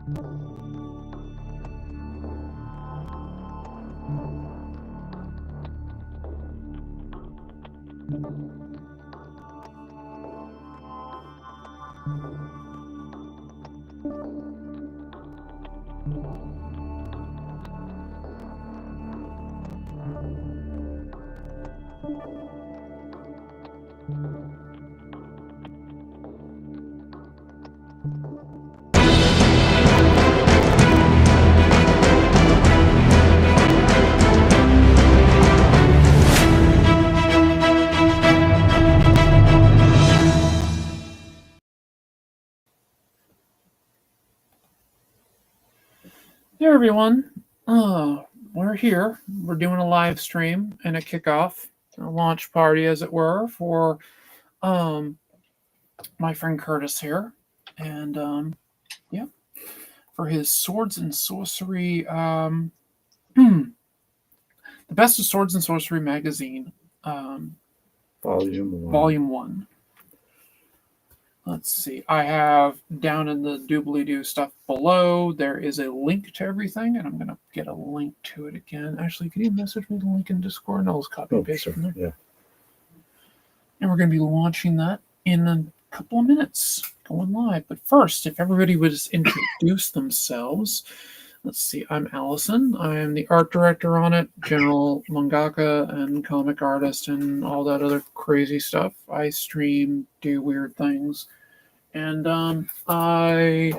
Hey everyone, we're here. We're doing a live stream and a kickoff, a launch party, as it were, for my friend Curtis here, and yeah, for his Swords and Sorcery, the Best of Swords and Sorcery Magazine, Volume 1. Let's see. I have down in the doobly-doo stuff below, there is a link to everything, and I'm going to get a link to it again. Actually, can you message me the link in Discord? And I'll just copy and paste it from there. Yeah. And we're going to be launching that in a couple of minutes, going live. But first, if everybody would just introduce themselves. Let's see. I'm Allison. I am the art director on it, general mangaka and comic artist and all that other crazy stuff. I stream, do weird things. And I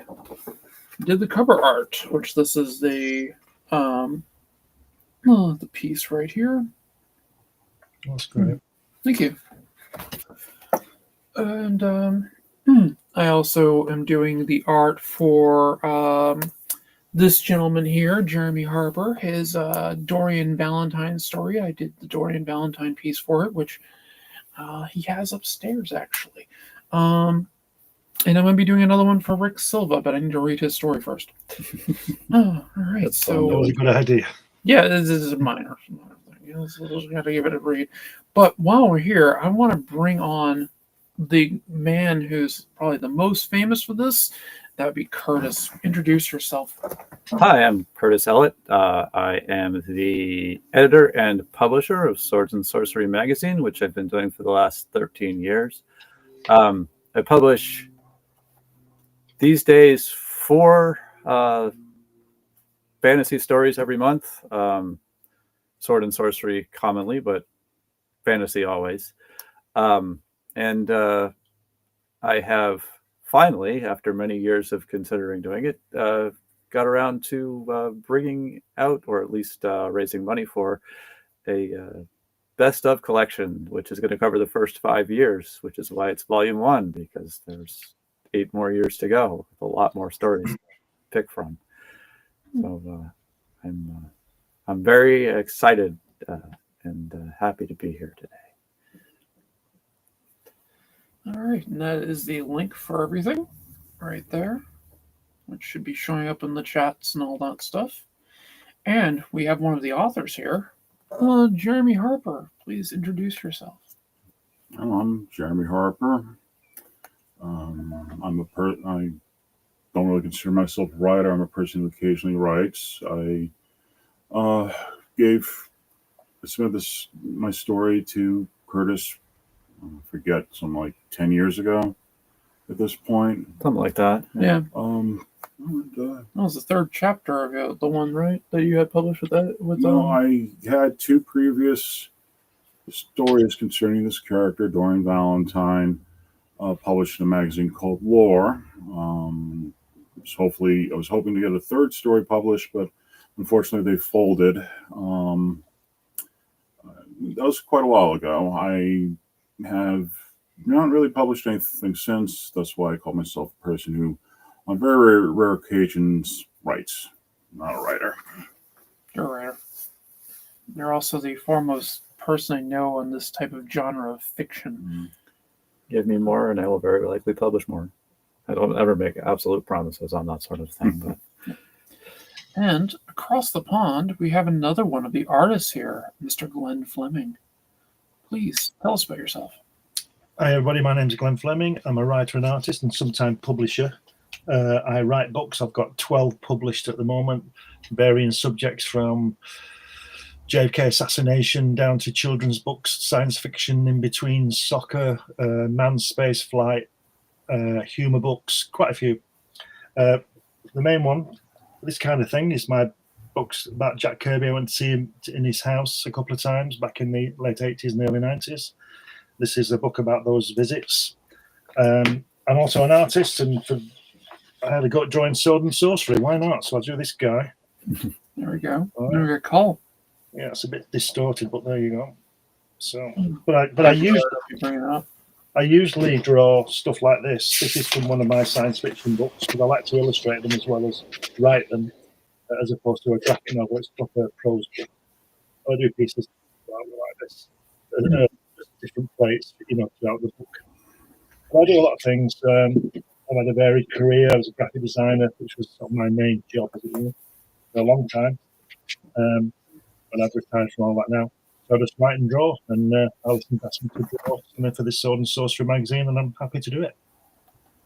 did the cover art, which this is the piece right here. That's great. Thank you. And I also am doing the art for this gentleman here, Jeremy Harper, his Dorian Valentine story. I did the Dorian Valentine piece for it, which he has upstairs, actually. And I'm going to be doing another one for Rick Silva, but I need to read his story first. All right. That was a good idea. Yeah, this is a minor thing. Just got to give it a read. But while we're here, I want to bring on the man who's probably the most famous for this. That would be Curtis. Introduce yourself. Hi, I'm Curtis Ellett. I am the editor and publisher of Swords and Sorcery Magazine, which I've been doing for the last 13 years. I publish these days 4 fantasy stories every month. Sword and sorcery commonly, but fantasy always. And I have finally, after many years of considering doing it, got around to bringing out, or at least raising money for, a best of collection, which is going to cover the first 5 years, which is why it's volume 1, because there's 8 more years to go, with a lot more stories to pick from. So I'm very excited and happy to be here today. All right, and that is the link for everything right there, which should be showing up in the chats and all that stuff. And we have one of the authors here, Jeremy Harper. Please introduce yourself. I'm Jeremy Harper. I don't really consider myself a writer. I'm a person who occasionally writes. I submitted my story to Curtis, I forget, something like 10 years ago at this point. Something like that. Yeah. That was the 3rd chapter of it, the one, right, that you had published with that? No, I had 2 previous stories concerning this character, Dorian Valentine, published in a magazine called Lore. I was hoping to get a 3rd story published, but unfortunately they folded. That was quite a while ago. I have not really published anything since. That's why I call myself a person who, on very rare occasions, writes. Not a writer. You're a writer. You're also the foremost person I know in this type of genre of fiction. Give me more, and I will very likely publish more. I don't ever make absolute promises on that sort of thing. But And across the pond, we have another one of the artists here, Mr. Glenn Fleming. Please tell us about yourself. Hi, everybody. My name's Glenn Fleming. I'm a writer and artist and sometimes publisher. I write books. I've got 12 published at the moment, varying subjects from JFK assassination down to children's books, science fiction, in between, soccer, manned space flight, humor books, quite a few. The main one, this kind of thing, is my books about Jack Kirby. I went to see him in his house a couple of times back in the late 80s and early 90s. This is a book about those visits. I'm also an artist, and I had a go at drawing Sword and Sorcery. Why not? So I drew this guy. There we go. All There right. we go. Cool. Yeah, it's a bit distorted, but there you go. So, Hmm. but I Bring it up. usually draw stuff like this. This is from one of my science fiction books because I like to illustrate them as well as write them, as opposed to a graphic novel. It's proper prose book. I do pieces like this, different plates, throughout the book. But I do a lot of things. I've had a varied career. I was a graphic designer, which was sort of my main job, as it were, for a long time. But I've retired from all that now. So I just write and draw, and Alison asked me to draw something for this Sword and Sorcery magazine, and I'm happy to do it.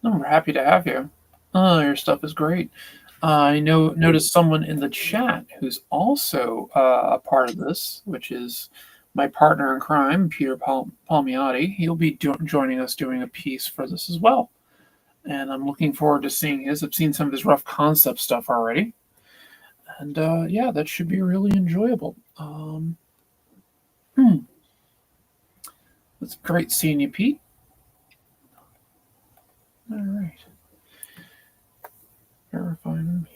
No, we're happy to have you. Your stuff is great. I noticed someone in the chat who's also a part of this, which is my partner in crime, Peter Palmiotti. He'll be joining us doing a piece for this as well. And I'm looking forward to seeing his. I've seen some of his rough concept stuff already. And yeah, that should be really enjoyable. It's great seeing you, Pete. All right. Verifying.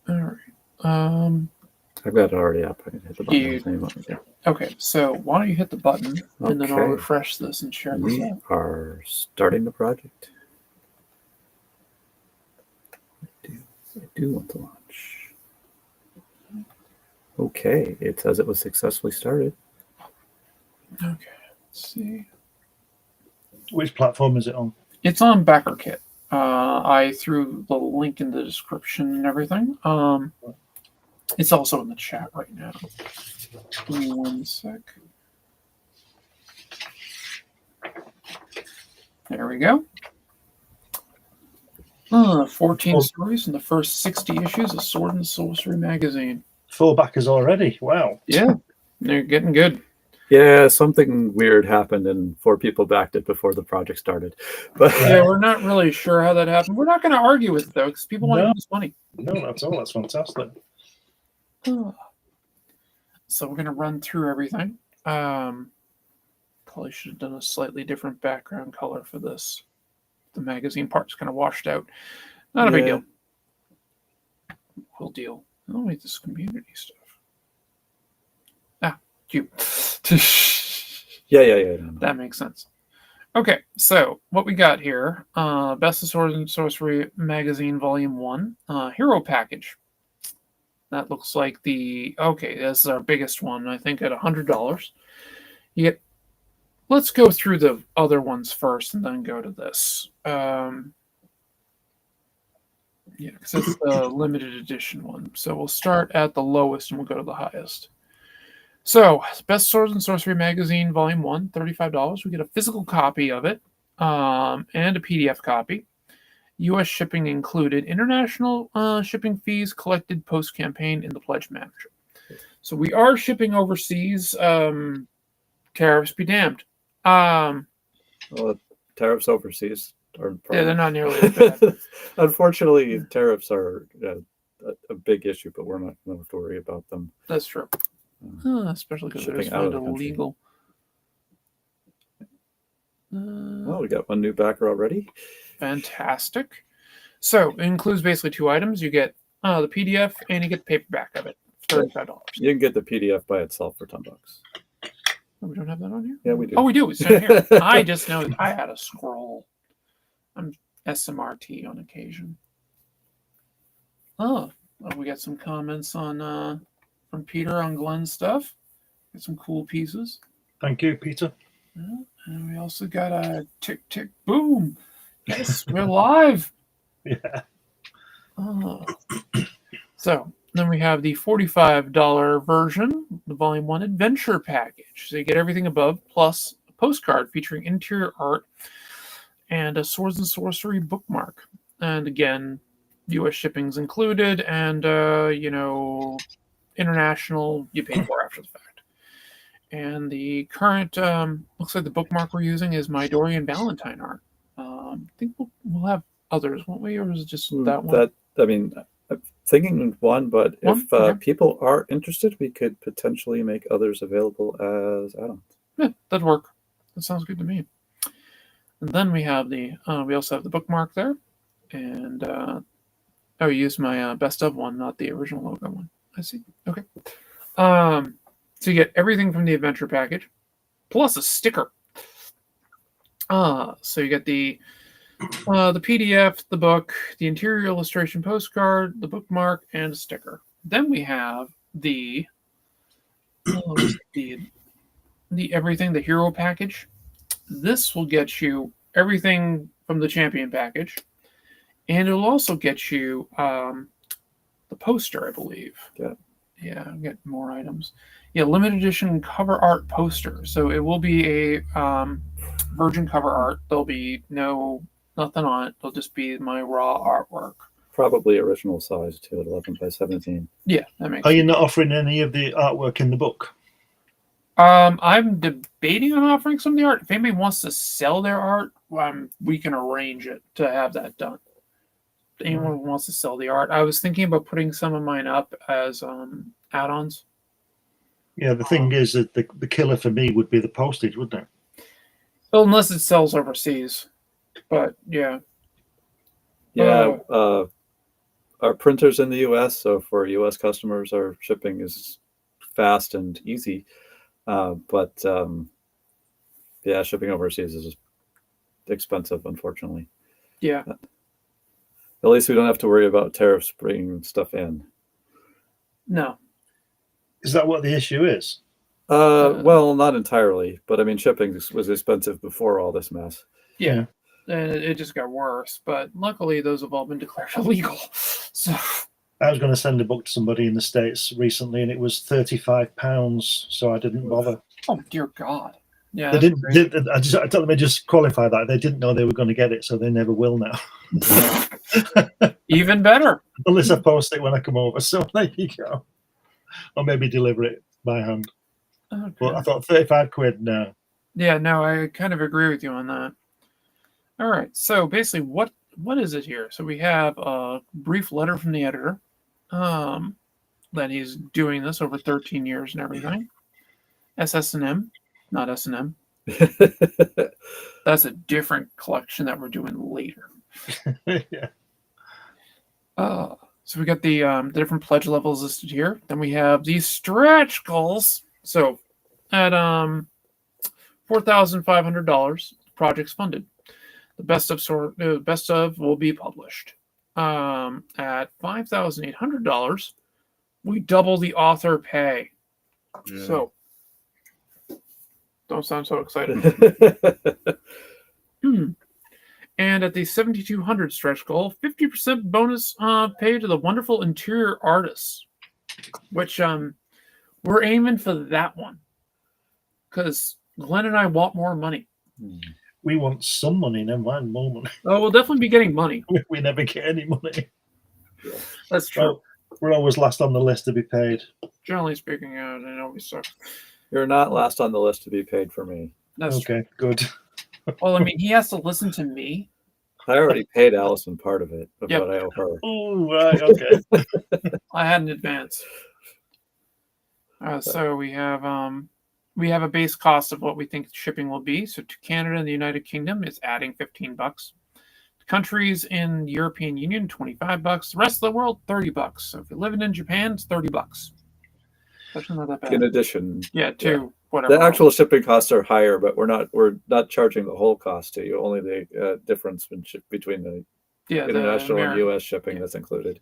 All right. I've got it already up. I can hit the button. Okay, so why don't you hit the button, and then I'll Okay. refresh this and share this We out. are starting the project. I do want to launch. Okay, it says it was successfully started. Okay, let's see. Which platform is it on? It's on BackerKit. I threw the link in the description and everything. It's also in the chat right now. Give me 1 sec. There we go. 14 stories in the first 60 issues of Sword and Sorcery Magazine. 4 backers already. Wow. Yeah, they're getting good. Yeah, something weird happened and 4 people backed it before the project started. But Yeah, we're not really sure how that happened. We're not going to argue with it, though, because people want to No. use money. No, that's all. That's fantastic. So we're going to run through everything. Probably should have done a slightly different background color for this. The magazine part's kind of washed out. Not a big deal. We'll deal. Oh, wait, this community stuff. You. Yeah. That makes sense. Okay, so what we got here, Best of Swords and Sorcery Magazine Volume 1, Hero Package. That looks like this is our biggest one, I think, at $100. You get, let's go through the other ones first and then go to this. Yeah, because it's the limited edition one. So we'll start at the lowest and we'll go to the highest. So, Best Swords and Sorcery Magazine, Volume 1, $35. We get a physical copy of it and a PDF copy. U.S. shipping included. International shipping fees collected post-campaign in the Pledge Manager. So we are shipping overseas. Tariffs be damned. Well, tariffs overseas are Yeah, they're not nearly as bad. Unfortunately, tariffs are a big issue, but we're not going to have to worry about them. That's true. Especially because Shipping there's out of find the country. illegal. Well, we got one new backer already. Fantastic. So it includes basically 2 items. You get the PDF and you get the paperback of it. $35. You can get the PDF by itself for $10. Oh, we don't have that on here? Yeah, we do. Oh, we do. It's down here. I just know I had a scroll. I'm SMRT on occasion. Oh, we got some comments on from Peter on Glenn's stuff. Got some cool pieces. Thank you, Peter. Yeah, and we also got a tick, tick, boom. Yes, we're live. Yeah. So then we have the $45 version, the Volume 1 Adventure Package. So you get everything above, plus a postcard featuring interior art and a Swords and Sorcery bookmark. And again, U.S. shipping's included, and international you pay for after the fact. And the current looks like the bookmark we're using is my Dorian Valentine art. I think we'll have others, won't we, or is it just that one? I'm thinking one, but One? if Okay. people are interested, we could potentially make others available as add-ons. Yeah, that'd work. That sounds good to me. And then we have we also have the bookmark there, and we used my best of one, not the original logo one. I see. Okay. So you get everything from the adventure package, plus a sticker. So you get the PDF, the book, the interior illustration postcard, the bookmark, and a sticker. Then we have the everything, the hero package. This will get you everything from the champion package, and it'll also get you the poster, I believe. Yeah, get more items. Yeah, limited edition cover art poster. So it will be a virgin cover art. There'll be nothing on it. It'll just be my raw artwork. Probably original size too, at 11 by 17. Yeah, that makes Are you sense. not offering any of the artwork in the book? I'm debating on offering some of the art. If anybody wants to sell their art, we can arrange it to have that done. If anyone who wants to sell the art, I was thinking about putting some of mine up as add-ons. Yeah, the thing is that the killer for me would be the postage, wouldn't it? Well, unless it sells overseas. But yeah. Yeah, our printers in the U.S., so for U.S. customers, our shipping is fast and easy. But shipping overseas is expensive, unfortunately. Yeah. At least we don't have to worry about tariffs bringing stuff in. No. Is that what the issue is? Well, not entirely, but I mean, shipping was expensive before all this mess. Yeah. And it just got worse. But luckily, those have all been declared illegal. So I was going to send a book to somebody in the States recently, and it was £35, so I didn't bother. Oh dear God! Yeah, they didn't. I tell them, I just qualify that they didn't know they were going to get it, so they never will now. Even better. Unless I post it when I come over. So there you go. Or maybe deliver it by hand. Okay. But I thought £35 now. Yeah, no, I kind of agree with you on that. All right, so basically, what is it here? So we have a brief letter from the editor that he's doing this over 13 years and everything. SSM, not S&M. That's a different collection that we're doing later. Yeah. So we got the different pledge levels listed here. Then we have these stretch goals. So at $4,500, the project's funded. The best of will be published. At $5,800, we double the author pay. Yeah. So don't sound so excited. And at the 7,200 stretch goal, 50% bonus pay to the wonderful interior artists, which we're aiming for that one because Glenn and I want more money. We want some money, never mind more money. Oh, we'll definitely be getting money. We never get any money. Yeah, that's true. Well, we're always last on the list to be paid. Generally speaking, I know we suck. You're not last on the list to be paid for me. That's okay, good. Well, I mean, he has to listen to me. I already paid Allison part of it, but I owe her. Oh, right, okay. I had an advance. So we have a base cost of what we think shipping will be. So to Canada and the United Kingdom, it's adding $15. To countries in the European Union, $25. The rest of the world, $30. So if you're living in Japan, it's $30. That's not that bad. In addition, whatever. The actual shipping costs are higher, but we're not charging the whole cost to you. Only the difference between the international and U.S. shipping that's included.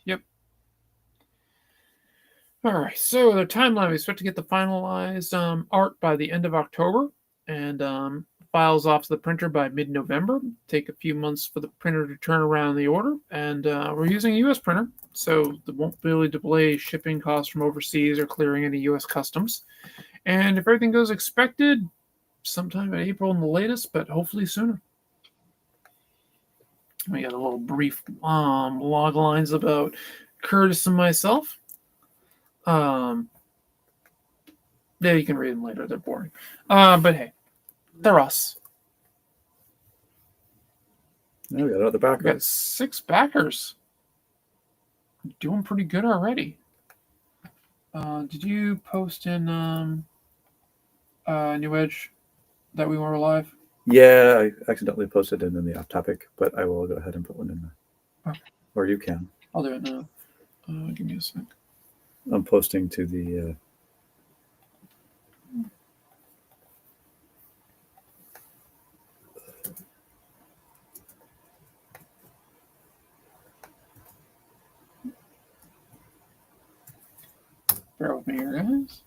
Yep. All right. So the timeline, we expect to get the finalized art by the end of October, and files off to the printer by mid-November. Take a few months for the printer to turn around the order, and we're using a U.S. printer, so it won't really delay shipping costs from overseas or clearing any U.S. customs. And if everything goes expected, sometime in April in the latest, but hopefully sooner. We got a little brief log lines about Curtis and myself. Yeah, you can read them later. They're boring. But hey, they're us. Yeah, we got other We got backers. 6 backers. Doing pretty good already. Did you post in New Edge that we were live? Yeah, I accidentally posted it in the off topic, but I will go ahead and put one in there. Oh. Or you can. I'll do it now. Give me a sec. I'm posting to the. Bear with me here, guys.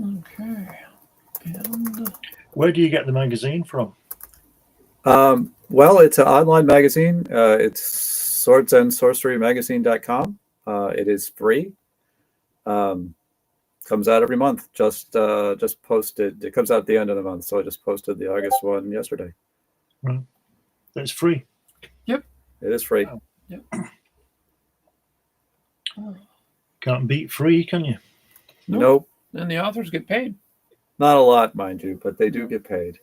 Okay. And Where do you get the magazine from? Well, it's an online magazine. It's Swords and Sorcery Magazine.com. It is free. Comes out every month. Just posted. It comes out at the end of the month, so I just posted the August one yesterday. It's free. It is free. yep. Can't beat free, can you? Nope. And the authors get paid. Not a lot, mind you, but they do get paid.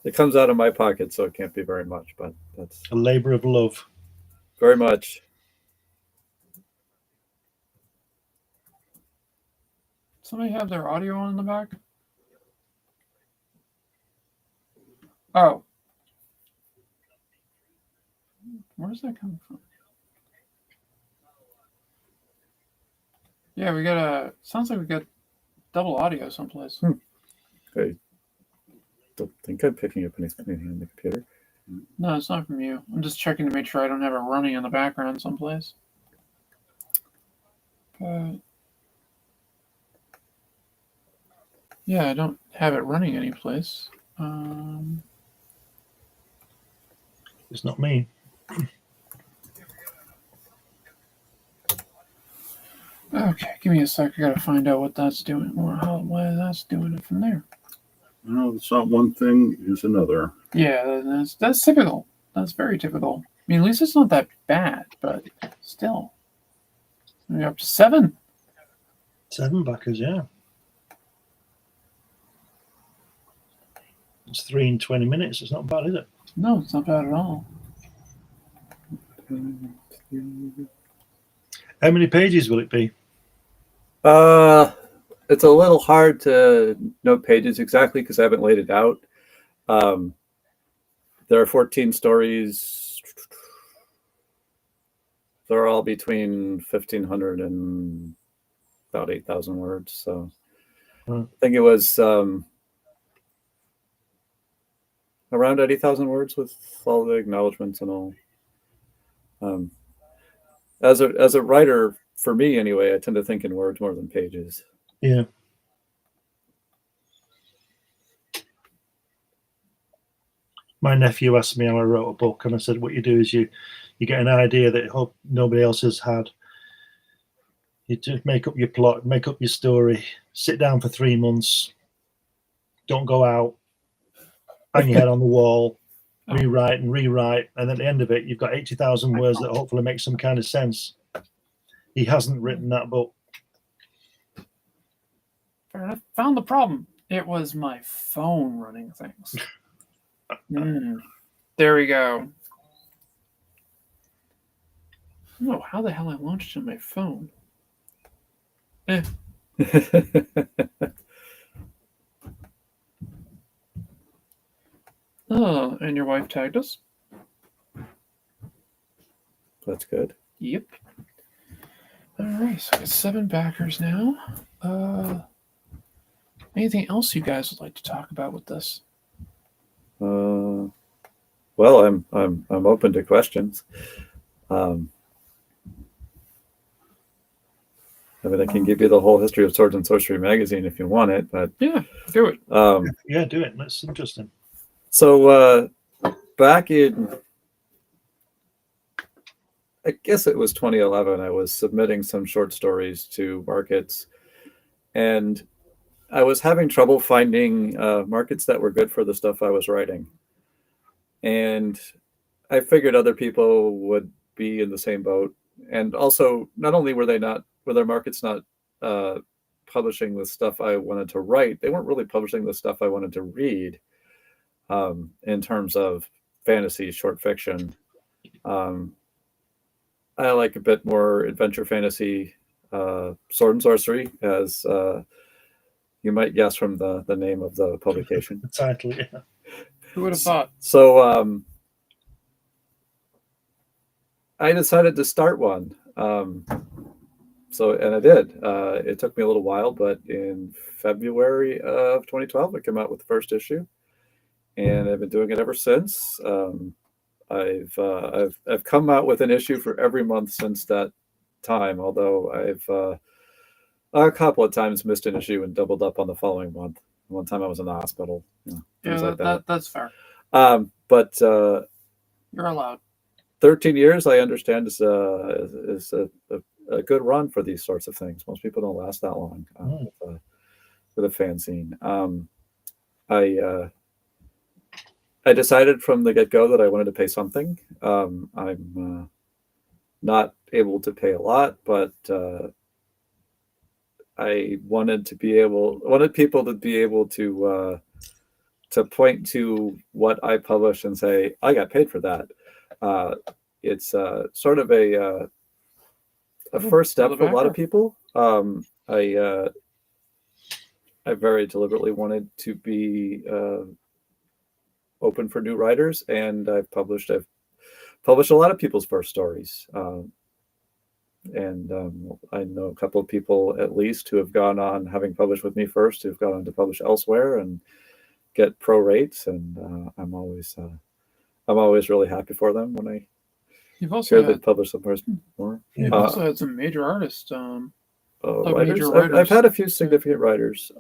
It comes out of my pocket, so it can't be very much, but that's A labor of love. very much. Somebody have their audio on in the back? Oh. Where's that coming from? Yeah, we got a. Sounds like we got double audio someplace. I don't think I'm picking up anything on the computer. No, it's not from you. I'm just checking to make sure I don't have it running in the background someplace. But yeah, I don't have it running anyplace. It's not me. Okay, give me a sec. I gotta find out what that's doing, or why that's doing it from there. No, it's not one thing, is another. Yeah, that's typical. That's very typical. I mean, at least it's not that bad, but still, we're up to 7. 7 backers, yeah. It's 3 in 20 minutes. It's not bad, is it? No, it's not bad at all. How many pages will it be? It's a little hard to note pages exactly because I haven't laid it out. There are 14 stories. They're all between 1,500 and about 8,000 words. So I think it was around 80,000 words with all the acknowledgments and all. As a writer, for me anyway, I tend to think in words more than pages. Yeah. My nephew asked me how I wrote a book, and I said, what you do is you get an idea that hope nobody else has had. You just make up your plot, make up your story, sit down for 3 months, don't go out, hang your head on the wall, rewrite, and at the end of it, you've got 80,000 words that hopefully make some kind of sense. He hasn't written that book. Fair enough. Found the problem. It was my phone running things. There we go. Oh, how the hell I launched on my phone? Oh, and your wife tagged us? That's good. Yep. All right, so I got 7 backers now. Anything else you guys would like to talk about with this? Well, I'm open to questions. I mean, I can give you the whole history of Swords and Sorcery Magazine if you want it, but yeah, do it. Yeah, do it. That's interesting. So back in, I guess it was 2011, I was submitting some short stories to markets, and I was having trouble finding markets that were good for the stuff I was writing, and I figured other people would be in the same boat. And also, not only were their markets not publishing the stuff I wanted to write, they weren't really publishing the stuff I wanted to read in terms of fantasy, short fiction. I like a bit more adventure fantasy, sword and sorcery, as you might guess from the name of the publication. The title, yeah. Who would have thought? So I decided to start one. And I did. It took me a little while, but in February of 2012, I came out with the first issue, and I've been doing it ever since. I've come out with an issue for every month since that time, although I've a couple of times missed an issue and doubled up on the following month. One time I was in the hospital. Yeah, like that. That's fair. But You're allowed. 13 years, I understand, is a good run for these sorts of things. Most people don't last that long with a fan scene. I decided from the get-go that I wanted to pay something. I'm not able to pay a lot, but I wanted people to be able to point to what I publish and say, I got paid for that. It's sort of a first step for a lot of people. I very deliberately wanted to be open for new writers, and I've published a lot of people's first stories. And I know a couple of people at least who have gone on, having published with me first, who've gone on to publish elsewhere and get pro rates, and I'm always really happy for them when I hear they publish somewhere more. You've also had some major artists. Writers. I've had a few significant writers,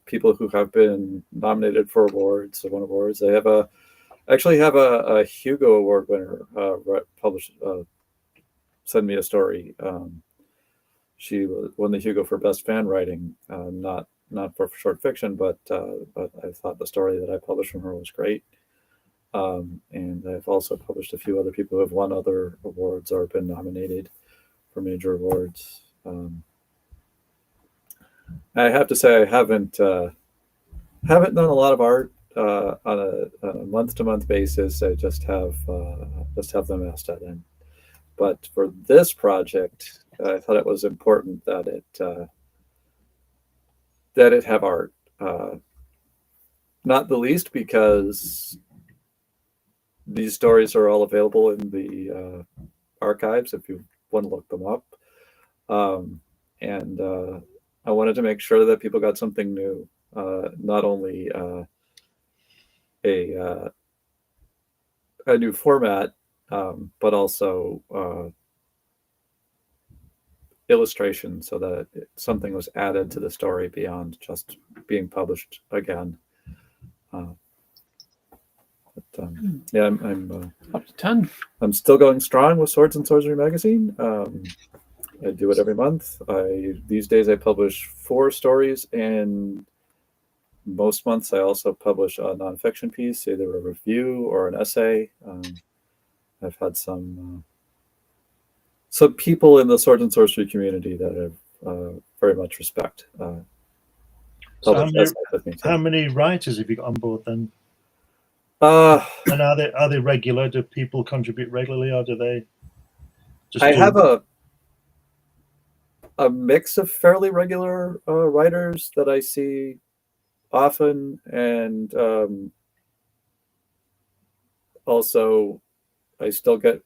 people who have been nominated for awards, won awards. I actually have a Hugo Award winner published. Send me a story. She won the Hugo for best fan writing, not for short fiction, but I thought the story that I published from her was great. And I've also published a few other people who have won other awards or been nominated for major awards. I have to say I haven't done a lot of art on a month-to-month basis. I just have them asked at in. But for this project, I thought it was important that it have art. Not the least because these stories are all available in the archives if you want to look them up. And I wanted to make sure that people got something new, not only a new format, but also illustration, so that something was added to the story beyond just being published again. Yeah, I'm up to 10. I'm still going strong with Swords and Sorcery Magazine. I do it every month. These days I publish 4 stories, and most months I also publish a nonfiction piece, either a review or an essay. I've had some people in the Swords and Sorcery community that I very much respect. So how many writers have you got on board then? And are they regular? Do people contribute regularly, or do they? I have a mix of fairly regular writers that I see often, and also I still get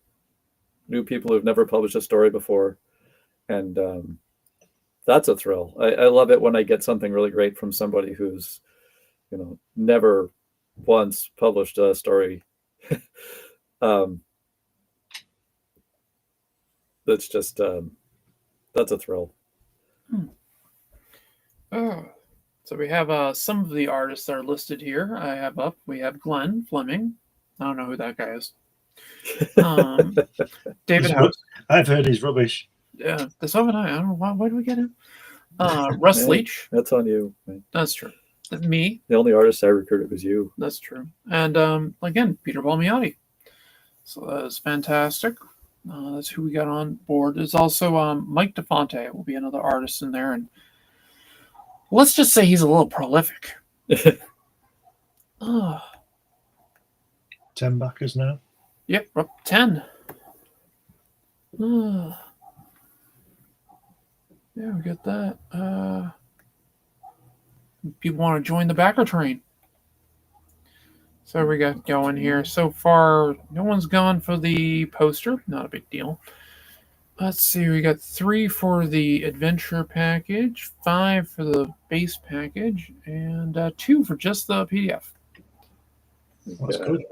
new people who've never published a story before, and that's a thrill. I love it when I get something really great from somebody who's, never once published a story. That's just that's a thrill. So we have some of the artists that are listed here. I have up. We have Glenn Fleming. I don't know who that guy is. David House. I've heard he's rubbish. Yeah, so have I. I don't know why. Why do we get him? Russ Hey, Leach. That's on you. Man. That's true. Me. The only artist I recruited was you. That's true. And again, Peter Palmiotti. So that is fantastic. That's who we got on board. There's also Mike DeFonte will be another artist in there, and let's just say he's a little prolific. 10 backers now. Yep, we're up to 10. Yeah, we got that. People want to join the backer train. So we got going here. So far, no one's gone for the poster. Not a big deal. Let's see. We got 3 for the adventure package, 5 for the base package, and 2 for just the PDF. That's good.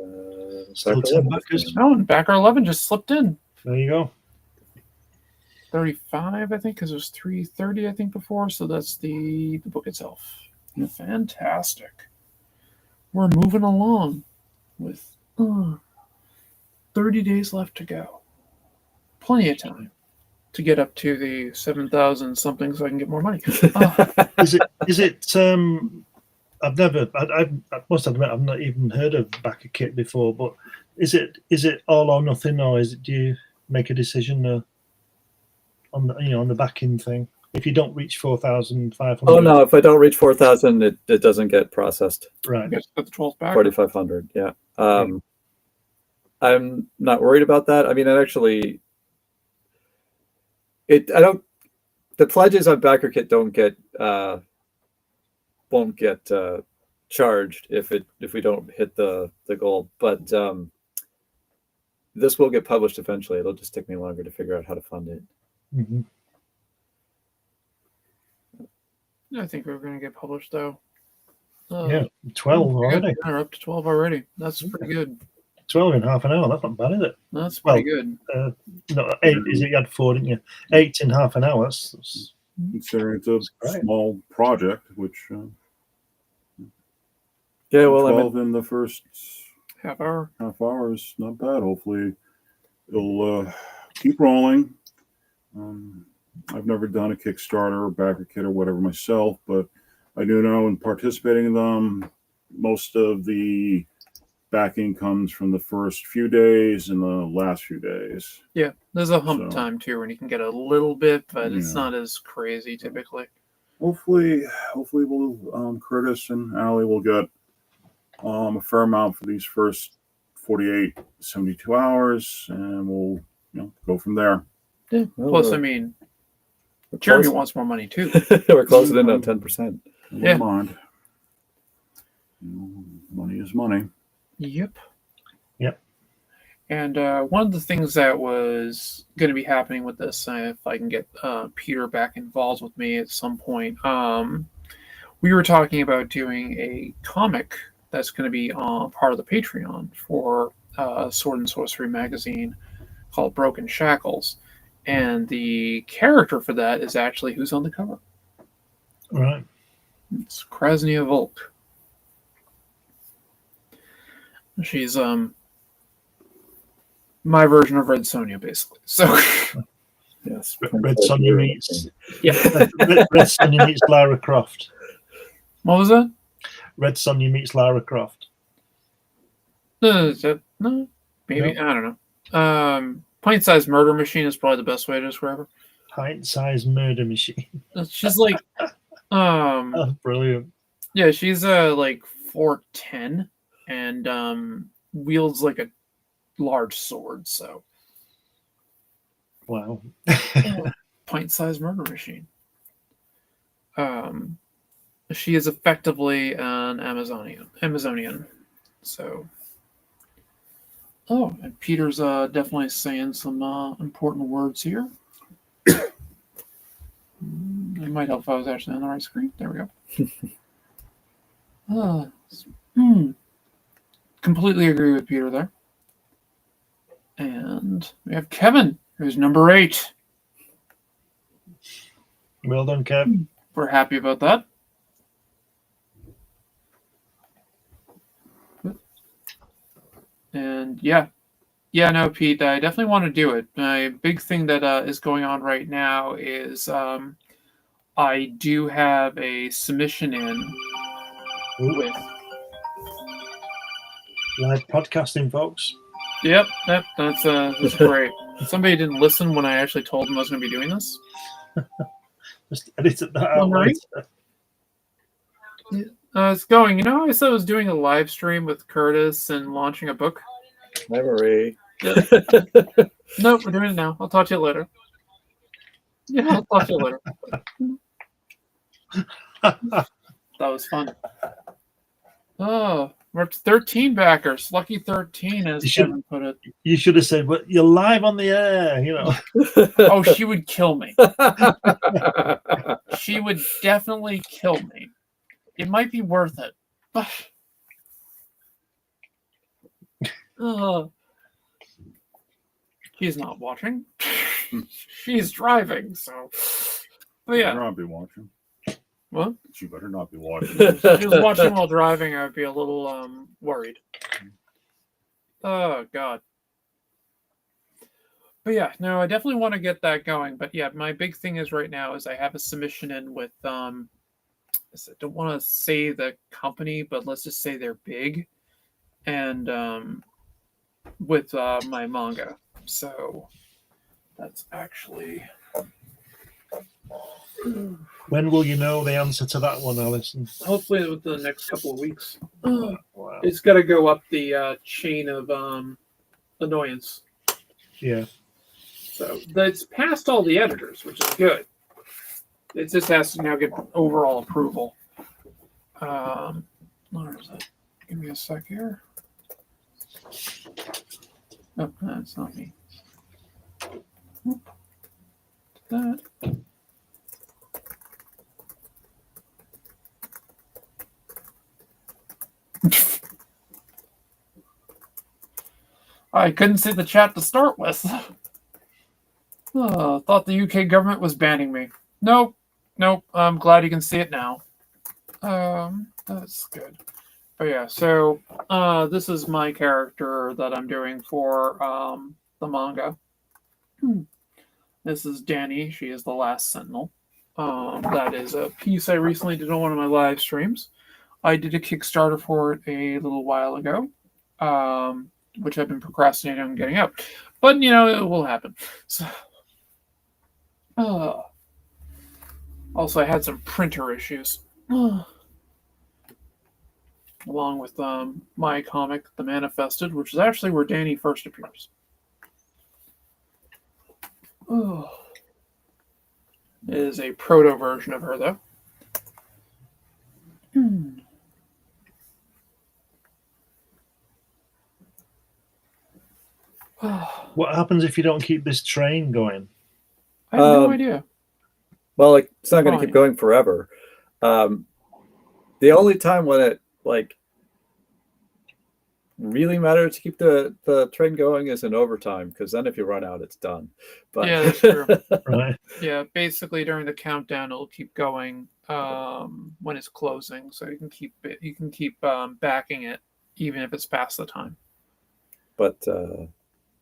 Still Still 10 backers. Oh, and backer 11 just slipped in. There you go. 35, I think, because it was 330, I think, before. So that's the book itself. Fantastic. We're moving along with 30 days left to go. Plenty of time to get up to the 7,000 something so I can get more money. Is it I must admit I've not even heard of backer kit before, but is it all or nothing, or do you make a decision on the backing thing? If you don't reach 4,500. Oh no! If I don't reach 4,000, it doesn't get processed. Right. Get the 12th back. 4,500. Yeah. I'm not worried about that. I mean, the pledges on backer kit won't get charged if we don't hit the goal. But this will get published eventually. It'll just take me longer to figure out how to fund it. Mm-hmm. I think we're going to get published, though. Yeah, 12 already. Yeah, we're up to 12 already. That's pretty good. 12 in half an hour. That's not bad, is it? That's pretty good. No, 8 is it? You had 4, didn't you? 8 in half an hour. That's Considering it's a great. small project, which Yeah, well, 12 in the first Half hour. half hour is not bad. Hopefully, it'll keep rolling. I've never done a Kickstarter or backer kit or whatever myself, but I do know in participating in them, most of the backing comes from the first few days and the last few days. Yeah, there's a hump So- time, too, when you can get a little bit, but it's Yeah. not as crazy, typically. Hopefully we'll Curtis and Allie will get a fair amount for these first 48, 72 hours, and we'll go from there. Yeah. Well, Plus, I mean, Jeremy wants more money, too. We're closing in on 10%. Yeah. Never mind. Money is money. Yep. Yep. And one of the things that was going to be happening with this, if I can get Peter back involved with me at some point, we were talking about doing a comic that's going to be part of the Patreon for Sword and Sorcery Magazine called Broken Shackles. And the character for that is actually who's on the cover. right. It's Krasnia Volk. She's my version of Red Sonja, basically. So Yes. Red Sonja meets yeah. Red Sonja meets Lara Croft. What was that? Red Sonja meets Lara Croft. No, maybe No. I don't know. Pint-sized murder machine is probably the best way to describe her. Pint-sized murder machine. She's like, That's brilliant. yeah, she's like 4'10" and wields like a large sword. So Wow. pint-sized murder machine. She is effectively an Amazonian. So, and Peter's definitely saying some important words here. It might help if I was actually on the right screen. There we go. Completely agree with Peter there. And we have Kevin, who's number 8. Well done, Kev. We're happy about that. And no, Pete, I definitely want to do it. My big thing that is going on right now is I do have a submission in with. Live podcasting, folks. Yep, that's great. Somebody didn't listen when I actually told them I was going to be doing this. Just edited that out Wondering? later. It's going. You know, I said I was doing a live stream with Curtis and launching a book. Memory. Nope, we're doing it now. I'll talk to you later. Yeah, I'll talk to you later. That was fun. Oh, we're up to 13 backers. Lucky 13, as Kevin put it. You should have said, "But you're live on the air," you know. Oh, she would kill me. She would definitely kill me. It might be worth it. But she's not watching. She's driving, so. But Better yeah. not be watching. What? She better not be watching. If she was watching while driving, I'd be a little worried. Oh God. But yeah, no, I definitely want to get that going. But yeah, my big thing is right now is I have a submission in with I don't want to say the company, but let's just say they're big, and with my manga. So that's actually. When will you know the answer to that one, Alison? Hopefully within the next couple of weeks. Wow. It's got to go up the chain of annoyance. Yeah. So it's past all the editors, which is good. It just has to now get overall approval. Where is it? Give me a sec here. Oh, that's not me. That. I couldn't see the chat to start with. Thought the UK government was banning me. Nope. I'm glad you can see it now. That's good. But yeah, so this is my character that I'm doing for the manga. This is Danny. She is the last Sentinel. That is a piece I recently did on one of my live streams. I did a Kickstarter for it a little while ago, which I've been procrastinating on getting out. But, you know, it will happen. So, also, I had some printer issues. Along with my comic, The Manifested, which is actually where Danny first appears. It is a proto version of her, though. What happens if you don't keep this train going? I have no idea. Well, like, it's not going to keep going forever. The only time when it really matters to keep the train going is in overtime, because then if you run out, it's done. But yeah, that's true. Right. Yeah, basically during the countdown, it'll keep going when it's closing, so you can keep backing it even if it's past the time. But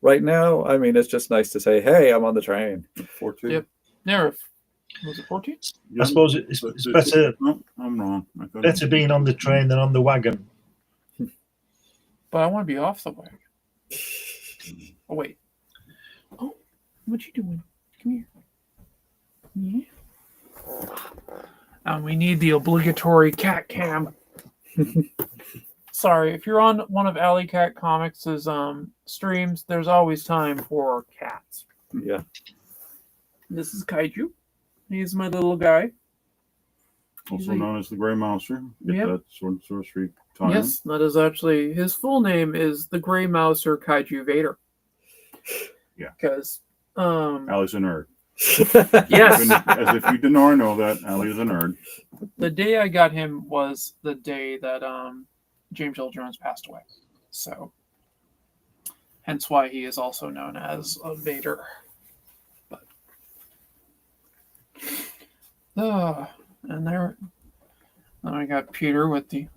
right now, I mean, it's just nice to say, "Hey, I'm on the train." 14. Yep. Nerf. Was it 14? I suppose it's better. No, I'm wrong. Better being on the train than on the wagon. But I want to be off the wagon. Oh, wait. Oh, what you doing? Come here. Yeah. And we need the obligatory cat cam. Sorry, if you're on one of Alley Cat Comics' streams, there's always time for cats. Yeah. This is Kaiju. He's my little guy. Also known as the Gray Mouser. Get Yep. that Sword and Sorcery time. Yes, that is actually his full name is the Gray Mouser Kaiju Vader. Yeah. Because Allie's a nerd. yes, As if you didn't already know that, Allie is a nerd. the day I got him was the day that James Earl Jones passed away. So hence why he is also known as a Vader. But and there then I got Peter with the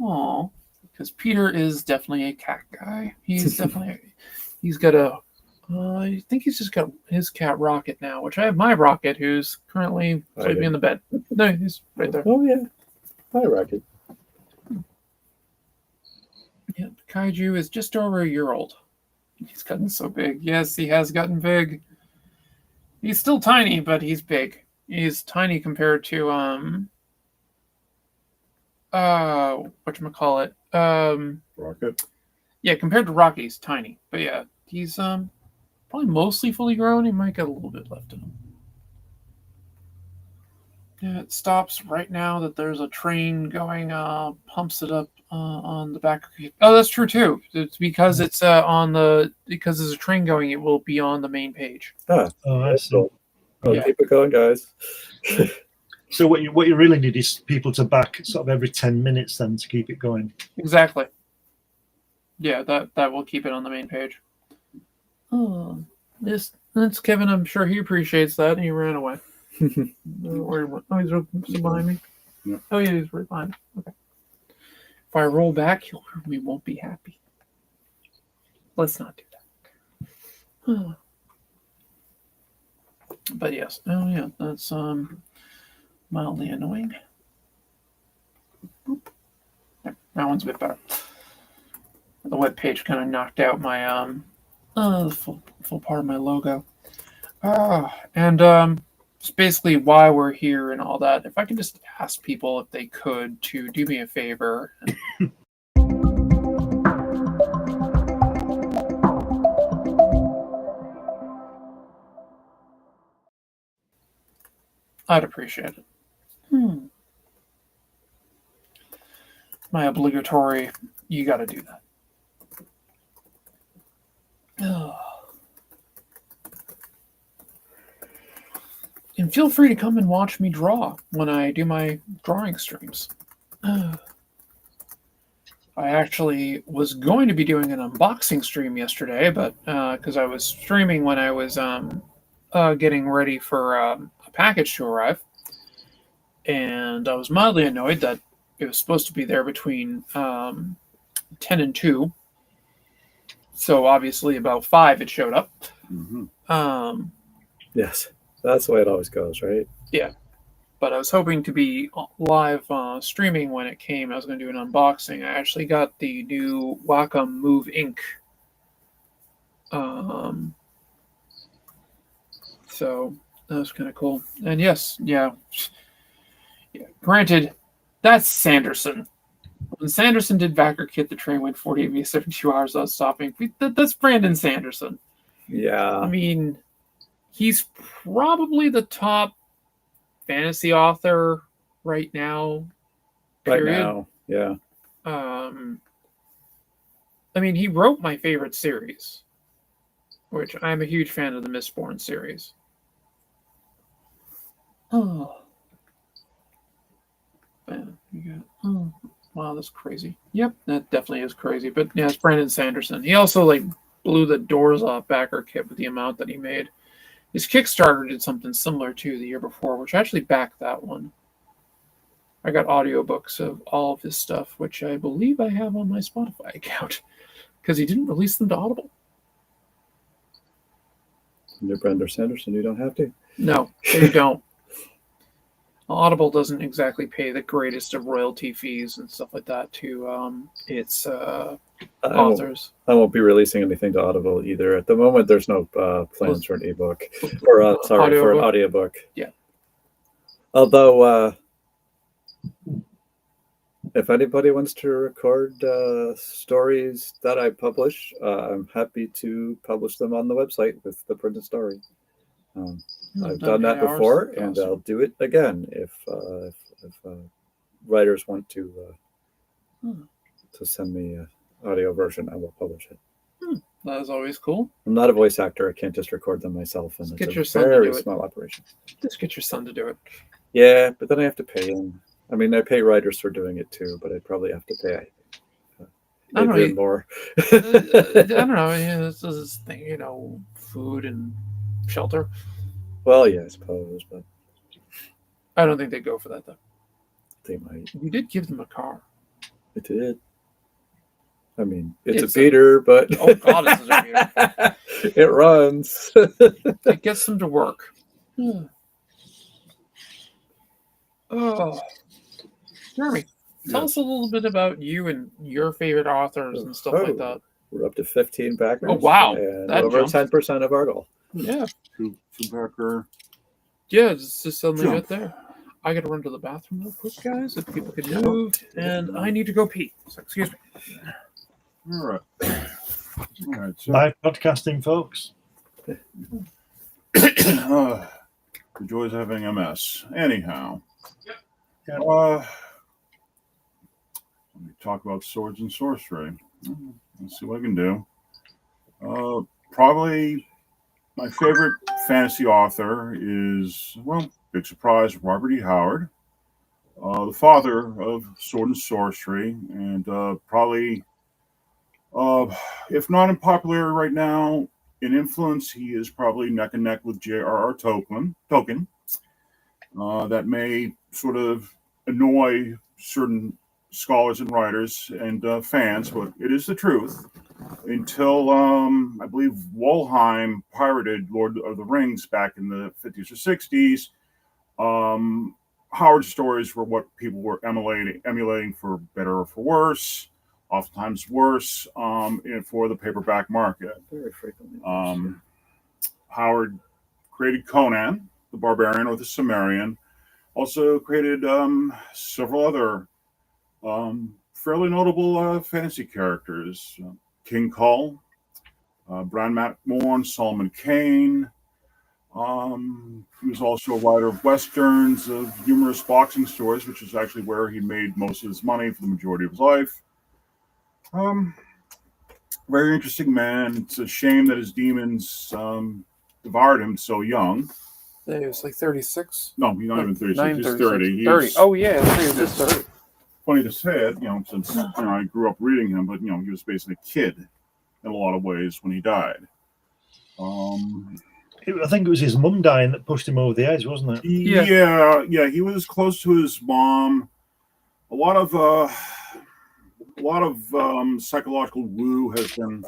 because Peter is definitely a cat guy. He's got a I think he's just got his cat Rocket now, which I have my Rocket, who's currently sleeping in the bed. No, he's right there. Oh yeah, hi Rocket. Yeah, Kaiju is just over a year old. He's gotten so big. Yes, he has gotten big. He's still tiny, but he's big. He's tiny compared to whatchamacallit. Rocket. Yeah, compared to Rocky, he's tiny. But yeah, he's probably mostly fully grown. He might get a little bit left in him. Yeah, it stops right now that there's a train going, pumps it up on the back. Oh, that's true too. It's because it's because there's a train going, it will be on the main page. Ah, Oh, I see. cool. Well, Yeah. keep it going, guys. So what you really need is people to back sort of every 10 minutes then to keep it going. Exactly. Yeah, that will keep it on the main page. Oh, that's Kevin. I'm sure he appreciates that, and he ran away. Don't worry about- Oh, he's right behind me. Yeah. Oh, yeah, he's right behind me. Okay. If I roll back, we won't be happy. Let's not do that. But yes, oh yeah, that's mildly annoying. Boop. There, that one's a bit better. The web page kind of knocked out my the full part of my logo. And it's basically why we're here and all that. If I could just ask people if they could to do me a favor. I'd appreciate it. My obligatory, you got to do that. And feel free to come and watch me draw when I do my drawing streams. I actually was going to be doing an unboxing stream yesterday, but because I was streaming when I was getting ready for a package to arrive, and I was mildly annoyed that it was supposed to be there between 10 and 2. So obviously about 5 it showed up. Mm-hmm. Yes, that's the way it always goes, right? Yeah. But I was hoping to be live streaming when it came. I was going to do an unboxing. I actually got the new Wacom Move Ink. So that was kind of cool. And yes, yeah. Granted, that's Sanderson. When Sanderson did Backer Kit, the train went 40 via 72 hours without stopping. That's Brandon Sanderson. Yeah. I mean, he's probably the top fantasy author right now. Period. Right now, yeah. I mean, he wrote my favorite series, which I'm a huge fan of the Mistborn series. Oh. Man, oh, wow, that's crazy. Yep, that definitely is crazy. But yeah, it's Brandon Sanderson. He also blew the doors off Backer Kit with the amount that he made. His Kickstarter did something similar to the year before, which I actually backed that one. I got audiobooks of all of his stuff, which I believe I have on my Spotify account, because he didn't release them to Audible. You're Brandon Sanderson, you don't have to. No, they don't. Audible doesn't exactly pay the greatest of royalty fees and stuff like that to its authors. I won't be releasing anything to Audible either. At the moment, there's no plans for an ebook or for an audiobook. Yeah. Although, if anybody wants to record stories that I publish, I'm happy to publish them on the website with the printed story. I've done that before, and I'll do it again if writers want to send me an audio version. I will publish it. That is always cool. I'm not a voice actor. I can't just record them myself, and it's a very small operation. Just get your son to do it. Yeah, but then I have to pay him. I mean, I pay writers for doing it too, but I'd probably have to pay more. I don't know. Yeah, this is this thing, food and shelter. Well, yeah, I suppose, but I don't think they go for that though. They might. You did give them a car. I did. I mean, it's It's a beater, but Oh, God, it's a beater. it runs. It gets them to work. Oh, Jeremy, tell us a little bit about you and your favorite authors and stuff like that. We're up to 15 backers. Oh, wow. And That over jumped. 10% of our goal. Yeah, Backer. yeah, it's just suddenly Jump. get there. I gotta run to the bathroom real quick, guys, if people can move, and I need to go pee. So, excuse me. All right. All right. So, Live podcasting, folks. the joys of having MS. Anyhow. Yeah. Let me talk about Swords and Sorcery. Let's see what I can do. Probably my favorite fantasy author is, well, big surprise, Robert E. Howard, the father of Sword and Sorcery, and probably, if not in popularity right now, in influence, he is probably neck and neck with J.R.R. Tolkien. That may sort of annoy certain scholars and writers and fans, but it is the truth. Until I believe Walheim pirated Lord of the Rings back in the 50s or 60s, Howard's stories were what people were emulating for better or for worse, oftentimes worse, for the paperback market. Very frequently. Howard created Conan, the Barbarian or the Cimmerian, also created several other fairly notable fantasy characters. King Kull, Bran Matmorn, Solomon Kane. He was also a writer of westerns, of humorous boxing stories, which is actually where he made most of his money for the majority of his life. Very interesting man. It's a shame that his demons devoured him so young. He was like 36. No, he's not even 36. 9, He's 36, 30. 30. Oh, yeah, I think it was just 30. Funny to say it, since I grew up reading him, but he was basically a kid in a lot of ways when he died. I think it was his mum dying that pushed him over the edge, wasn't it? Yeah. He was close to his mom. A lot of psychological woo has been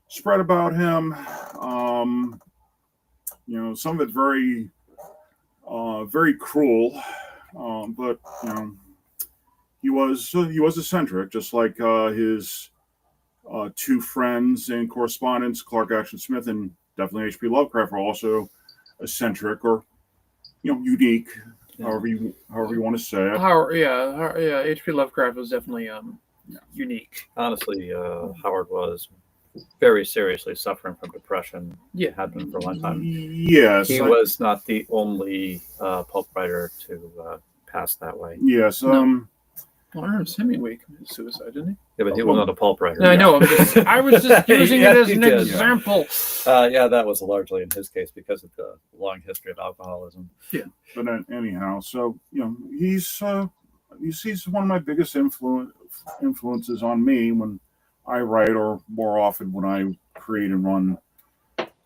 spread about him. Some of it very, very cruel. But he was eccentric, just like his two friends and correspondents, Clark Ashton Smith and definitely H.P. Lovecraft, are also eccentric or unique, however you want to say it. H.P. Lovecraft was definitely unique. Honestly, Howard was very seriously suffering from depression. Yeah, had been for a long time. Yes, he was not the only pulp writer to pass that way. Yes. No. Well, Ernest Hemingway committed suicide, didn't he? Yeah, but he was not a pulp writer. No, I know. I was just using it as an example. Yeah, that was largely in his case because of the long history of alcoholism. Yeah. But anyhow, so he's one of my biggest influences on me when I write, or more often when I create and run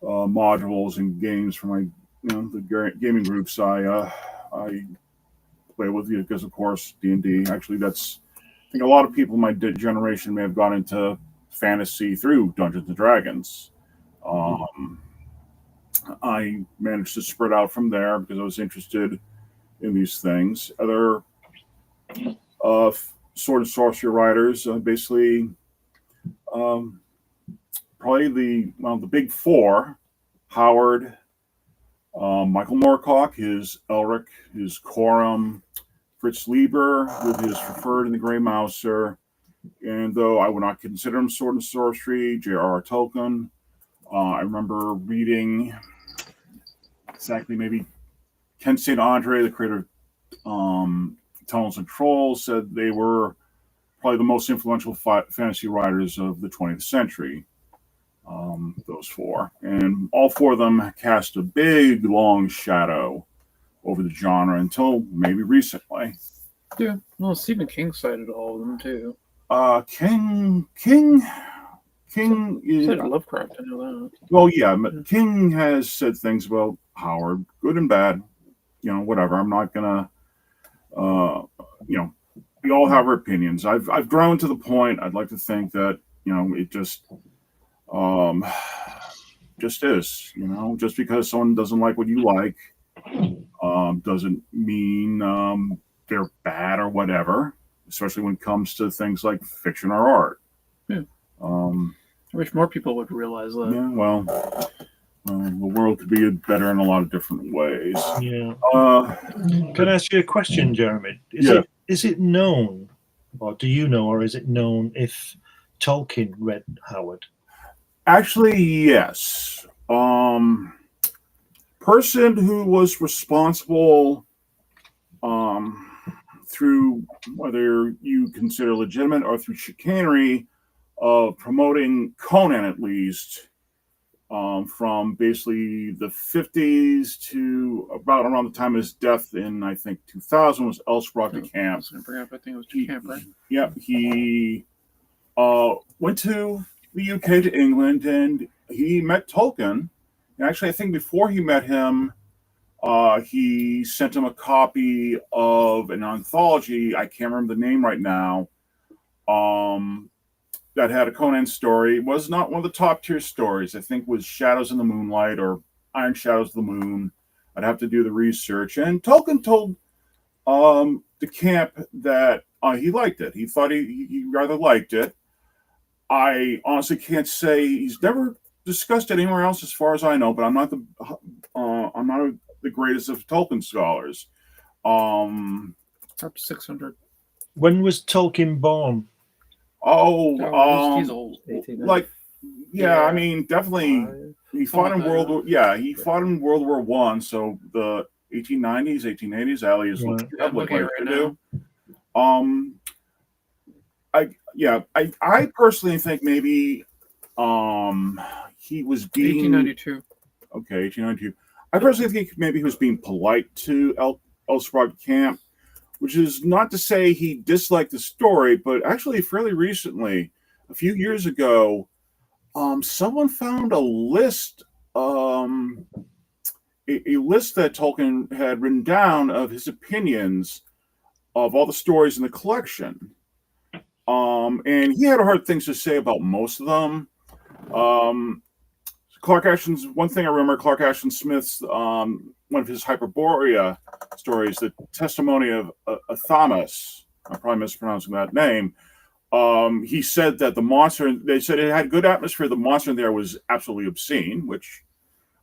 modules and games for my the gaming groups I play with, because of course D&D. Actually, I think a lot of people in my generation may have gone into fantasy through Dungeons and Dragons. I managed to spread out from there because I was interested in these things. Other Sword and Sorcery writers, basically, probably the big four: Howard, Michael Moorcock, his Elric, his Corum, Fritz Lieber with his Preferred and the Grey Mouser, and though I would not consider him Sword and Sorcery, J.R.R. Tolkien. I remember reading exactly maybe Ken St. Andre, the creator of Tunnels and Trolls, said they were probably the most influential fantasy writers of the 20th century. Those four. And all four of them cast a big, long shadow over the genre until maybe recently. Yeah. Well, Stephen King cited all of them, too. King is... Lovecraft, I know that. Well, yeah, King has said things about Howard, good and bad, whatever. I'm not going to, we all have our opinions. I've grown to the point, I'd like to think that it just is. Just because someone doesn't like what you like doesn't mean they're bad or whatever. Especially when it comes to things like fiction or art. Yeah. I wish more people would realize that. Yeah, well, the world could be better in a lot of different ways. Yeah. Uh, Can I ask you a question, Jeremy? Yeah. Is it known, or do you know, or is it known if Tolkien read Howard? Actually, yes. Person who was responsible through whether you consider legitimate or through chicanery of promoting Conan, at least from basically the 50s to about around the time of his death in, I think, 2000 was Elsbrock de Camp. I was going to bring up, I think it was de Camp, right? Yeah, he went to the UK to England and he met Tolkien. And actually, I think before he met him, he sent him a copy of an anthology. I can't remember the name right now. That had a Conan story. It was not one of the top tier stories. I think was Shadows in the Moonlight or Iron Shadows of the Moon. I'd have to do the research. And Tolkien told the camp that he liked it. He thought he rather liked it. I honestly can't say he's never discussed it anywhere else, as far as I know. But I'm not the greatest of Tolkien scholars. Up to 600. When was Tolkien born? He's old. Like, yeah, I mean, definitely. He fought in World War. Yeah, he fought in World War One. So the 1890s, 1880s. Ali is looking right now. I personally think maybe he was being 1892. Okay, 1892. I personally think maybe he was being polite to Elsbrock Camp, which is not to say he disliked the story, but actually fairly recently, a few years ago, someone found a list, a list that Tolkien had written down of his opinions of all the stories in the collection. And he had hard things to say about most of them. Clark Ashton's one thing I remember, Clark Ashton Smith's one of his Hyperborea stories, the testimony of Athamas. I'm probably mispronouncing that name. He said that the monster, they said it had good atmosphere. The monster in there was absolutely obscene, which,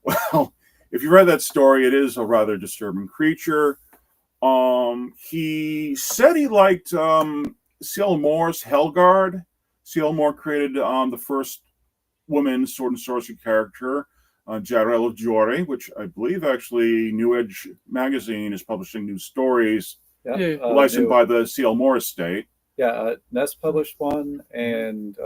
well, if you read that story, it is a rather disturbing creature. He said he liked C.L. Moore's Helgard. C.L. Moore created the first woman sword and sorcery character, Jarell of Jory, which I believe actually New Edge magazine is publishing new stories licensed by the C.L. Moore estate. Yeah, Ness published one, and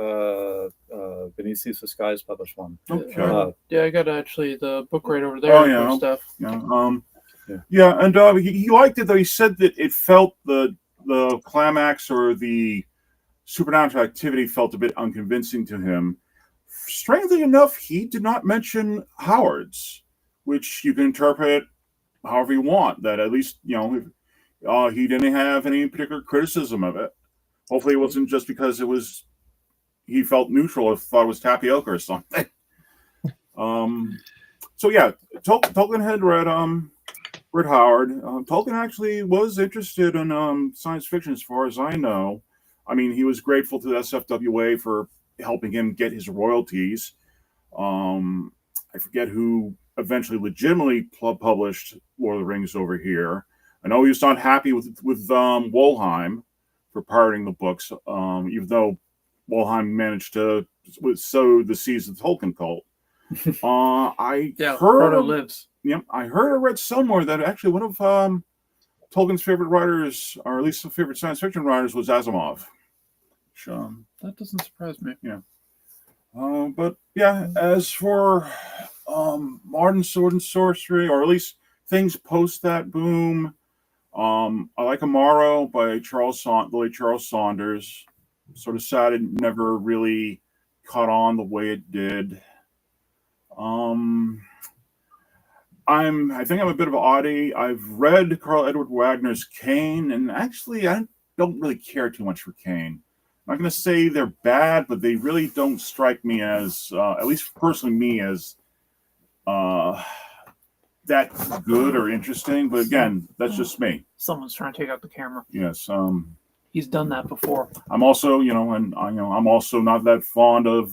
Beneath the Skies published one. Okay. I got actually the book right over there. Yeah. Stuff. Yeah. And he liked it, though. He said that it felt the climax or the supernatural activity felt a bit unconvincing to him. Strangely enough, he did not mention Howard's, which you can interpret however you want. That at least, he didn't have any particular criticism of it. Hopefully it wasn't just because he felt neutral or thought it was tapioca or something. So yeah, Tolkien had read Howard. Tolkien actually was interested in science fiction, as far as I know. I mean, he was grateful to the SFWA for helping him get his royalties. I forget who eventually legitimately published Lord of the Rings over here. I know he was not happy with Wollheim for pirating the books, even though Wollheim managed to sow the seeds of the Tolkien cult. I heard or read somewhere that actually one of Tolkien's favorite writers, or at least some favorite science fiction writers, was Asimov. That doesn't surprise me. Yeah. But yeah, as for modern sword and sorcery, or at least things post that boom, I like Amaro by the late Charles Saunders. Sort of sad it never really caught on the way it did. I think I'm a bit of an oddie. I've read Carl Edward Wagner's Kane, and actually I don't really care too much for Kane. not going to say they're bad, but they really don't strike me as, at least personally, me as that good or interesting. But again, that's just me. Someone's trying to take out the camera. Yes. He's done that before. I'm also, I'm also not that fond of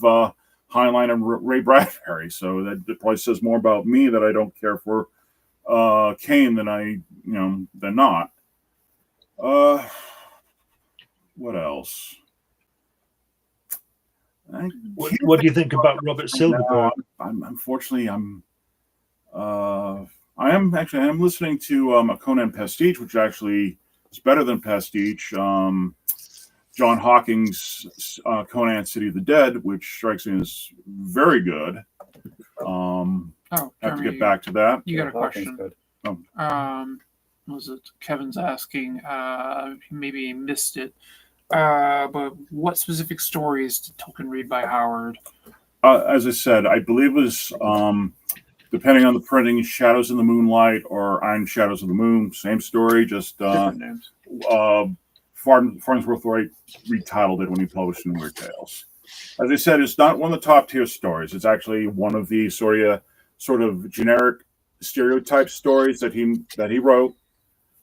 Heinlein and Ray Bradbury. So that probably says more about me that I don't care for Kane than than not. What else? What do you think about Robert Silverberg? I am listening to a Conan pastiche, which actually is better than pastiche. John Hawking's Conan City of the Dead, which strikes me as very good. Have to get back to that. You got a question? Good. Was it Kevin's asking? Maybe he missed it. But what specific stories did Tolkien read by Howard? As I said, I believe it was, depending on the printing, Shadows in the Moonlight or Iron Shadows of the Moon. Same story, just Different names. Farnsworth Wright retitled it when he published in Weird Tales. As I said, it's not one of the top tier stories. It's actually one of the sort of generic stereotype stories that he wrote,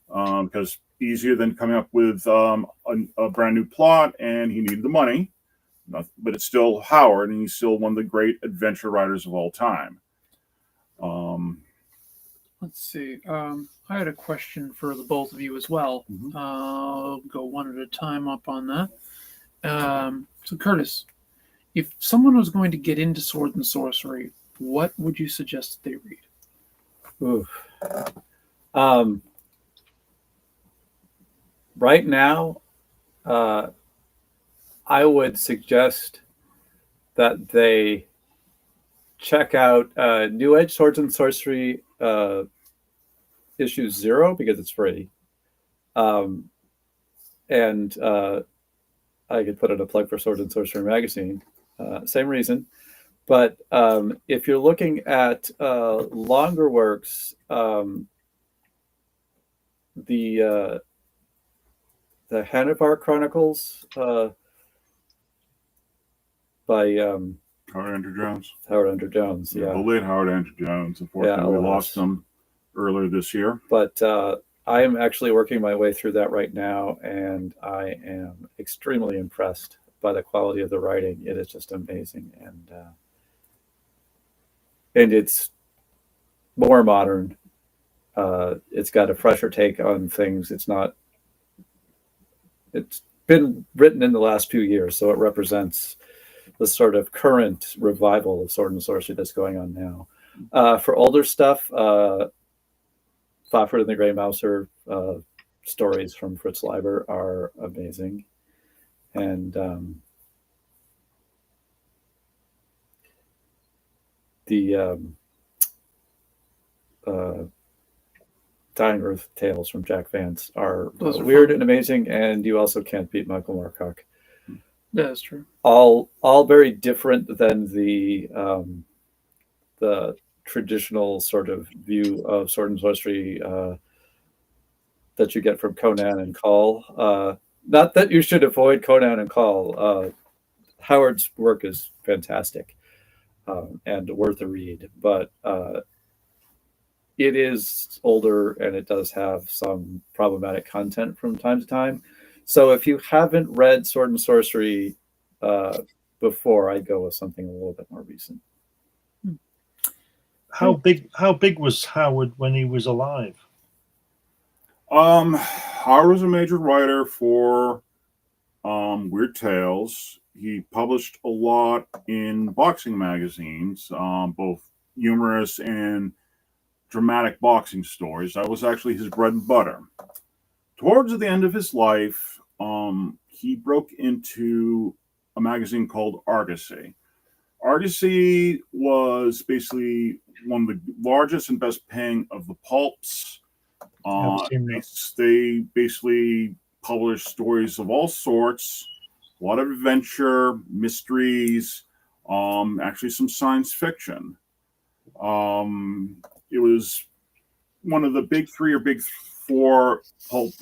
because easier than coming up with a brand new plot, and he needed the money. But it's still Howard, and he's still one of the great adventure writers of all time. Let's see. I had a question for the both of you as well. Mhm. I'll go one at a time up on that. So, Curtis, if someone was going to get into Swords and Sorcery, what would you suggest that they read? Oof. Right now, I would suggest that they check out New Age Swords and Sorcery issue 0 because it's free. And I could put in a plug for Swords and Sorcery Magazine. Same reason. But if you're looking at longer works, the Hanover Chronicles by Howard Andrew Jones. Howard Andrew Jones, yeah. The late Howard Andrew Jones. Unfortunately, we lost him earlier this year. But I am actually working my way through that right now, and I am extremely impressed by the quality of the writing. It is just amazing, and it's more modern. It's got a fresher take on things. It's been written in the last few years, so it represents the sort of current revival of Sword and Sorcery that's going on now. For older stuff, Fafhrd and the Grey Mouser stories from Fritz Leiber are amazing. And the Dying Earth tales from Jack Vance are weird and amazing, and you also can't beat Michael Moorcock. That's true. All very different than the traditional sort of view of Sword and Sorcery that you get from Conan and Call. Not that you should avoid Conan and Call. Howard's work is fantastic and worth a read, but it is older and it does have some problematic content from time to time. So if you haven't read Sword and Sorcery before, I'd go with something a little bit more recent. How big was Howard when he was alive? Howard was a major writer for Weird Tales. He published a lot in boxing magazines, both humorous and dramatic boxing stories. That was actually his bread and butter. Towards the end of his life, he broke into a magazine called Argosy. Argosy was basically one of the largest and best paying of the pulps. They basically published stories of all sorts, a lot of adventure, mysteries, actually some science fiction. It was one of the big 3 or big 4 pulp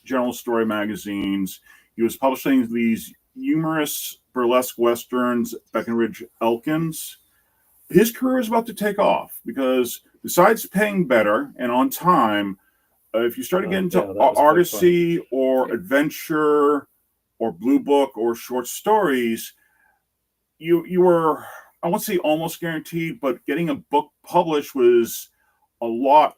general story magazines. he was publishing these humorous burlesque westerns, Breckenridge Elkins. His career is about to take off because besides paying better and on time, if you start to get into artsy or adventure or blue book or short stories, you were, I won't say almost guaranteed, but getting a book published was a lot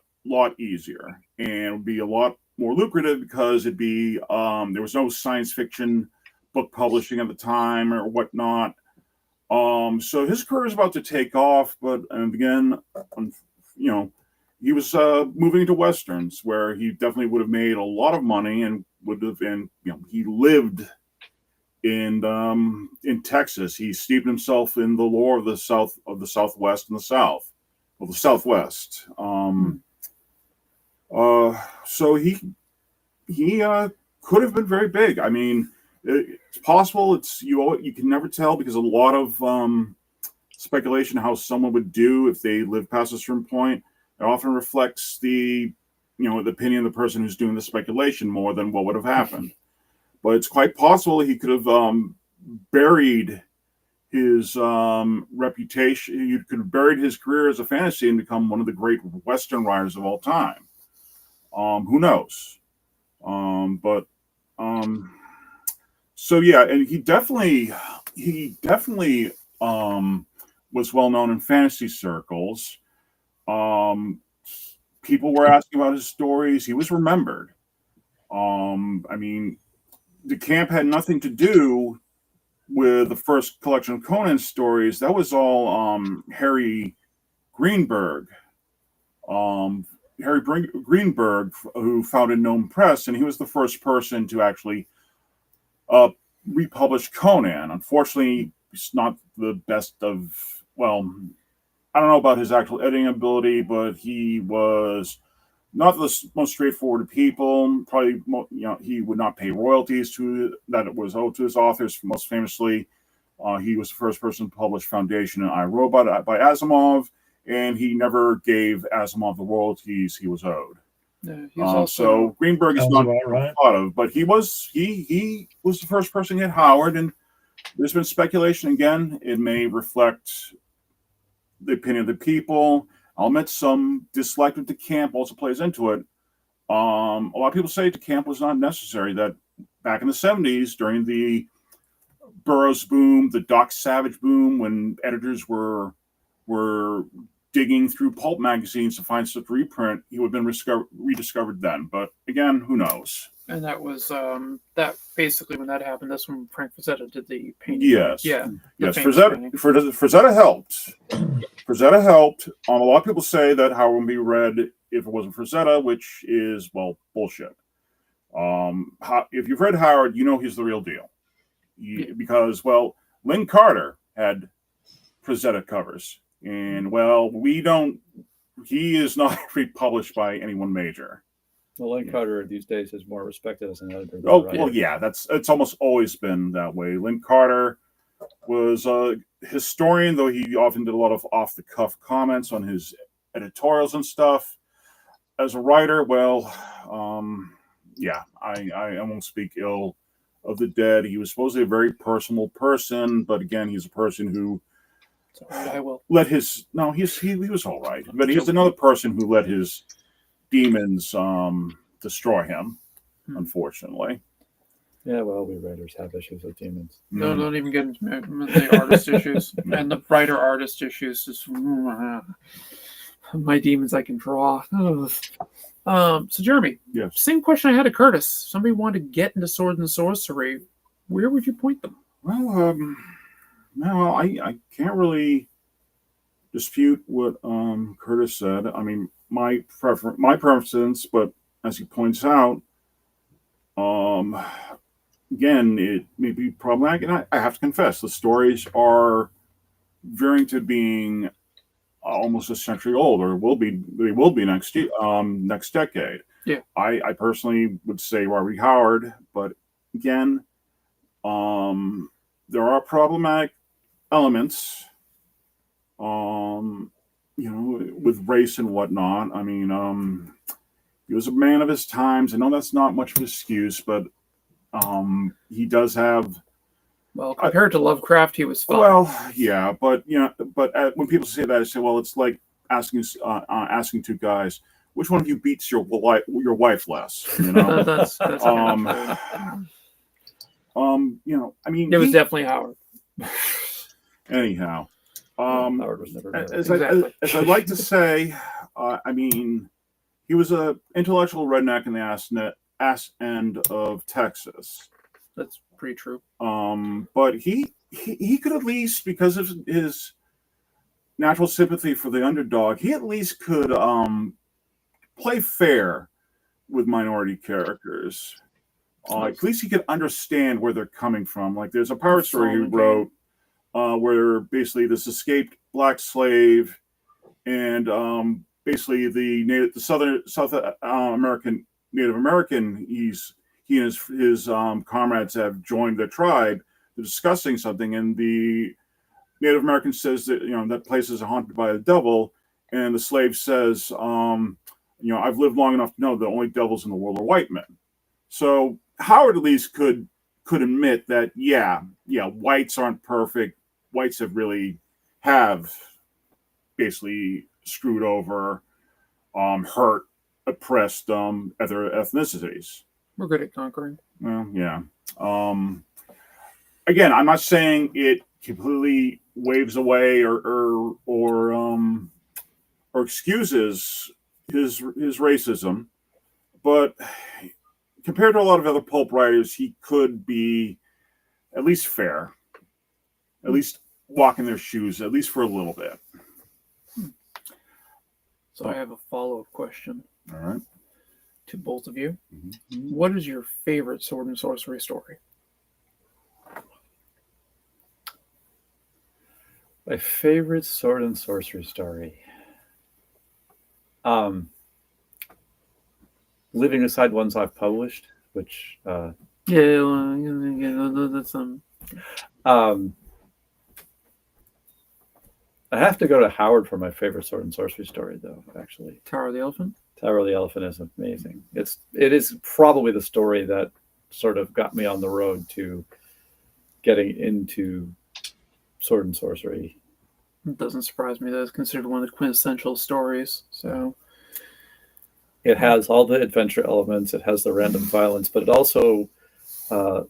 easier and would be a lot more lucrative because it'd be there was no science fiction book publishing at the time or whatnot. So his career is about to take off, but again, you know, he was moving into westerns where he definitely would have made a lot of money and would have been, you know, he lived in Texas. He steeped himself in the lore of the Southwest and the South, of the Southwest. So he could have been very big. I mean, it's possible. It's you can never tell because a lot of speculation how someone would do if they live past a certain point. It often reflects the opinion of the person who's doing the speculation more than what would have happened. But it's quite possible he could have buried his reputation. He could have buried his career as a fantasy and become one of the great Western writers of all time. Who knows? So yeah, and he definitely was well known in fantasy circles. People were asking about his stories. He was remembered. I mean, the camp had nothing to do with the first collection of Conan stories. That was all Harry Greenberg. Greenberg, who founded Gnome Press, and he was the first person to actually republish Conan. Unfortunately, he's not the best of, well, I don't know about his actual editing ability, but he was not the most straightforward of people. Probably, he would not pay royalties that was owed to his authors. Most famously, he was the first person to publish Foundation and I, Robot by Asimov, and he never gave Asimov the royalties he was owed. Yeah, so Greenberg is not thought of, but he was the first person to hit Howard, and there's been speculation again. It may reflect the opinion of the people. I'll admit some dislike of the camp also plays into it. A lot of people say the camp was not necessary. That back in the 70s, during the Burroughs boom, the Doc Savage boom, when editors were digging through pulp magazines to find stuff to reprint, he would have been rediscovered then. But again, who knows? And that was that basically when that happened. That's when Frank Frazetta did the painting. Yes, yeah, yes. Frazetta helped. Frazetta helped. A lot of people say that Howard wouldn't be read if it wasn't Frazetta, which is, well, bullshit. If you've read Howard, you know he's the real deal. Because, well, Lynn Carter had Frazetta covers. And, well, he is not republished by anyone major. Well, Lynn Carter these days is more respected as an editor. Well, yeah, it's almost always been that way. Lynn Carter was a historian, though he often did a lot of off-the-cuff comments on his editorials and stuff. As a writer, well, I won't speak ill of the dead. He was supposedly a very personal person, but again, he's a person who I will let his he was all right, but he's another person who let his demons destroy him, unfortunately. Yeah, well, we writers have issues with demons. No, don't even get into the artist issues and the writer artist issues. Is my demons I can draw. So Jeremy, yes. Same question I had to Curtis. Somebody wanted to get into Swords and Sorcery. Where would you point them? Well, no, I can't really dispute what Curtis said. I mean, my preference, but as he points out, again, it may be problematic, and I have to confess, the stories are veering to being almost a century old, or they will be next year, next decade. Yeah, I personally would say Robert Howard, but again, there are problematic elements, with race and whatnot. I mean, he was a man of his times. I know that's not much of an excuse, but He does have. Well, compared to Lovecraft, he was fine. Well, yeah, but when people say that, I say, well, it's like asking two guys, which one of you beats your wife less? You know, that's kind um, of I mean, it was definitely Howard. anyhow. Howard was never married. As I like to say, I mean, he was a intellectual redneck in the ass end of Texas. That's pretty true. But he could at least, because of his natural sympathy for the underdog, he at least could play fair with minority characters. At least he could understand where they're coming from. Like there's a pirate story he wrote where basically this escaped black slave and basically the South American Native American he and his comrades have joined the tribe. They're discussing something, and the Native American says that that place is haunted by the devil, and the slave says, I've lived long enough to know the only devils in the world are white men. So Howard at least could admit that whites aren't perfect. Whites have basically screwed over, hurt, oppressed other ethnicities. We're good at conquering. Well, yeah. Again, I'm not saying it completely waves away or excuses his racism, but compared to a lot of other pulp writers, he could be at least fair, at least walk in their shoes, at least for a little bit. So I have a follow-up question. All right. To both of you. Mm-hmm. What is your favorite sword and sorcery story? My favorite sword and sorcery story. Living aside ones I've published, which that's I have to go to Howard for my favorite sword and sorcery story, though. Actually, Tower of the Elephant. Tower of the Elephant is amazing. It is probably the story that sort of got me on the road to getting into sword and sorcery. It doesn't surprise me that it's considered one of the quintessential stories. So it has all the adventure elements. It has the random violence, but it also it's a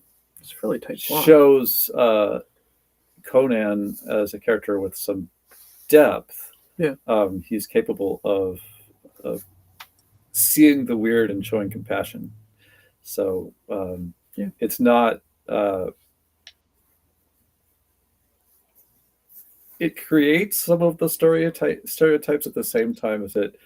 really tight plot. Shows Conan as a character with some depth. Yeah, he's capable of seeing the weird and showing compassion. So it's not. It creates some of the stereotypes at the same time as it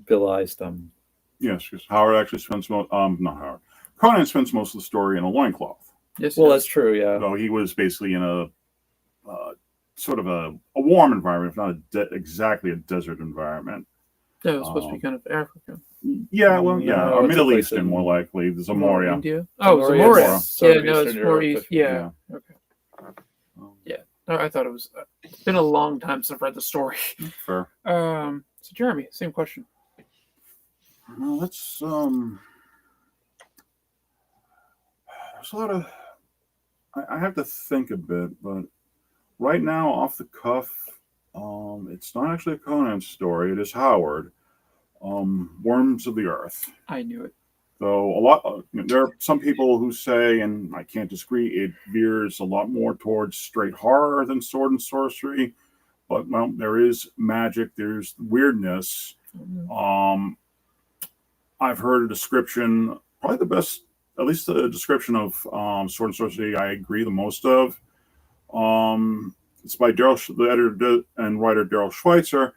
belies them. Yes, because Howard actually spends not Howard. Conan spends most of the story in a loincloth. Yes, well, that's true. Yeah. So he was basically in a sort of a warm environment, if not exactly a desert environment. Yeah, it was supposed to be kind of Africa. Yeah, well, No, or it's Middle a place Eastern, in- more likely. The Zamoria. India. Zamoria. Zamoria. Yeah, no, Southeastern it's more Europe, east. but- Yeah. Okay. Yeah. No, I thought it was. It's been a long time since I've read the story. Fair. So Jeremy, same question. Well, let's there's a lot of. I have to think a bit, but right now, off the cuff, it's not actually a Conan story. It is Howard. Worms of the Earth. I knew it. So there are some people who say, and I can't disagree, it veers a lot more towards straight horror than sword and sorcery. But well, there is magic, there's weirdness. I've heard a description, probably the best, at least the description of sword and sorcery I agree the most of. It's by the editor and writer Daryl Schweitzer.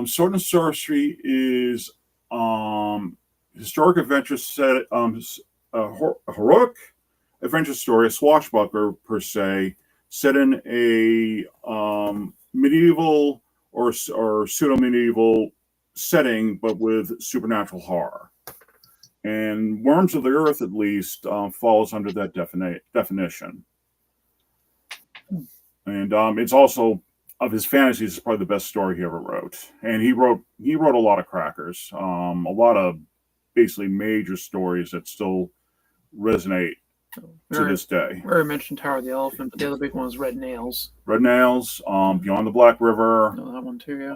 Sword and sorcery is historic adventure set, a heroic adventure story, a swashbuckler per se, set in a medieval or pseudo-medieval setting, but with supernatural horror. And Worms of the Earth, at least, falls under that definition. And it's also, of his fantasies, is probably the best story he ever wrote. And he wrote a lot of crackers, a lot of basically major stories that still resonate to this day. We already mentioned Tower of the Elephant, but the other big one was Red Nails. Red Nails, Beyond the Black River. No, that one too, yeah.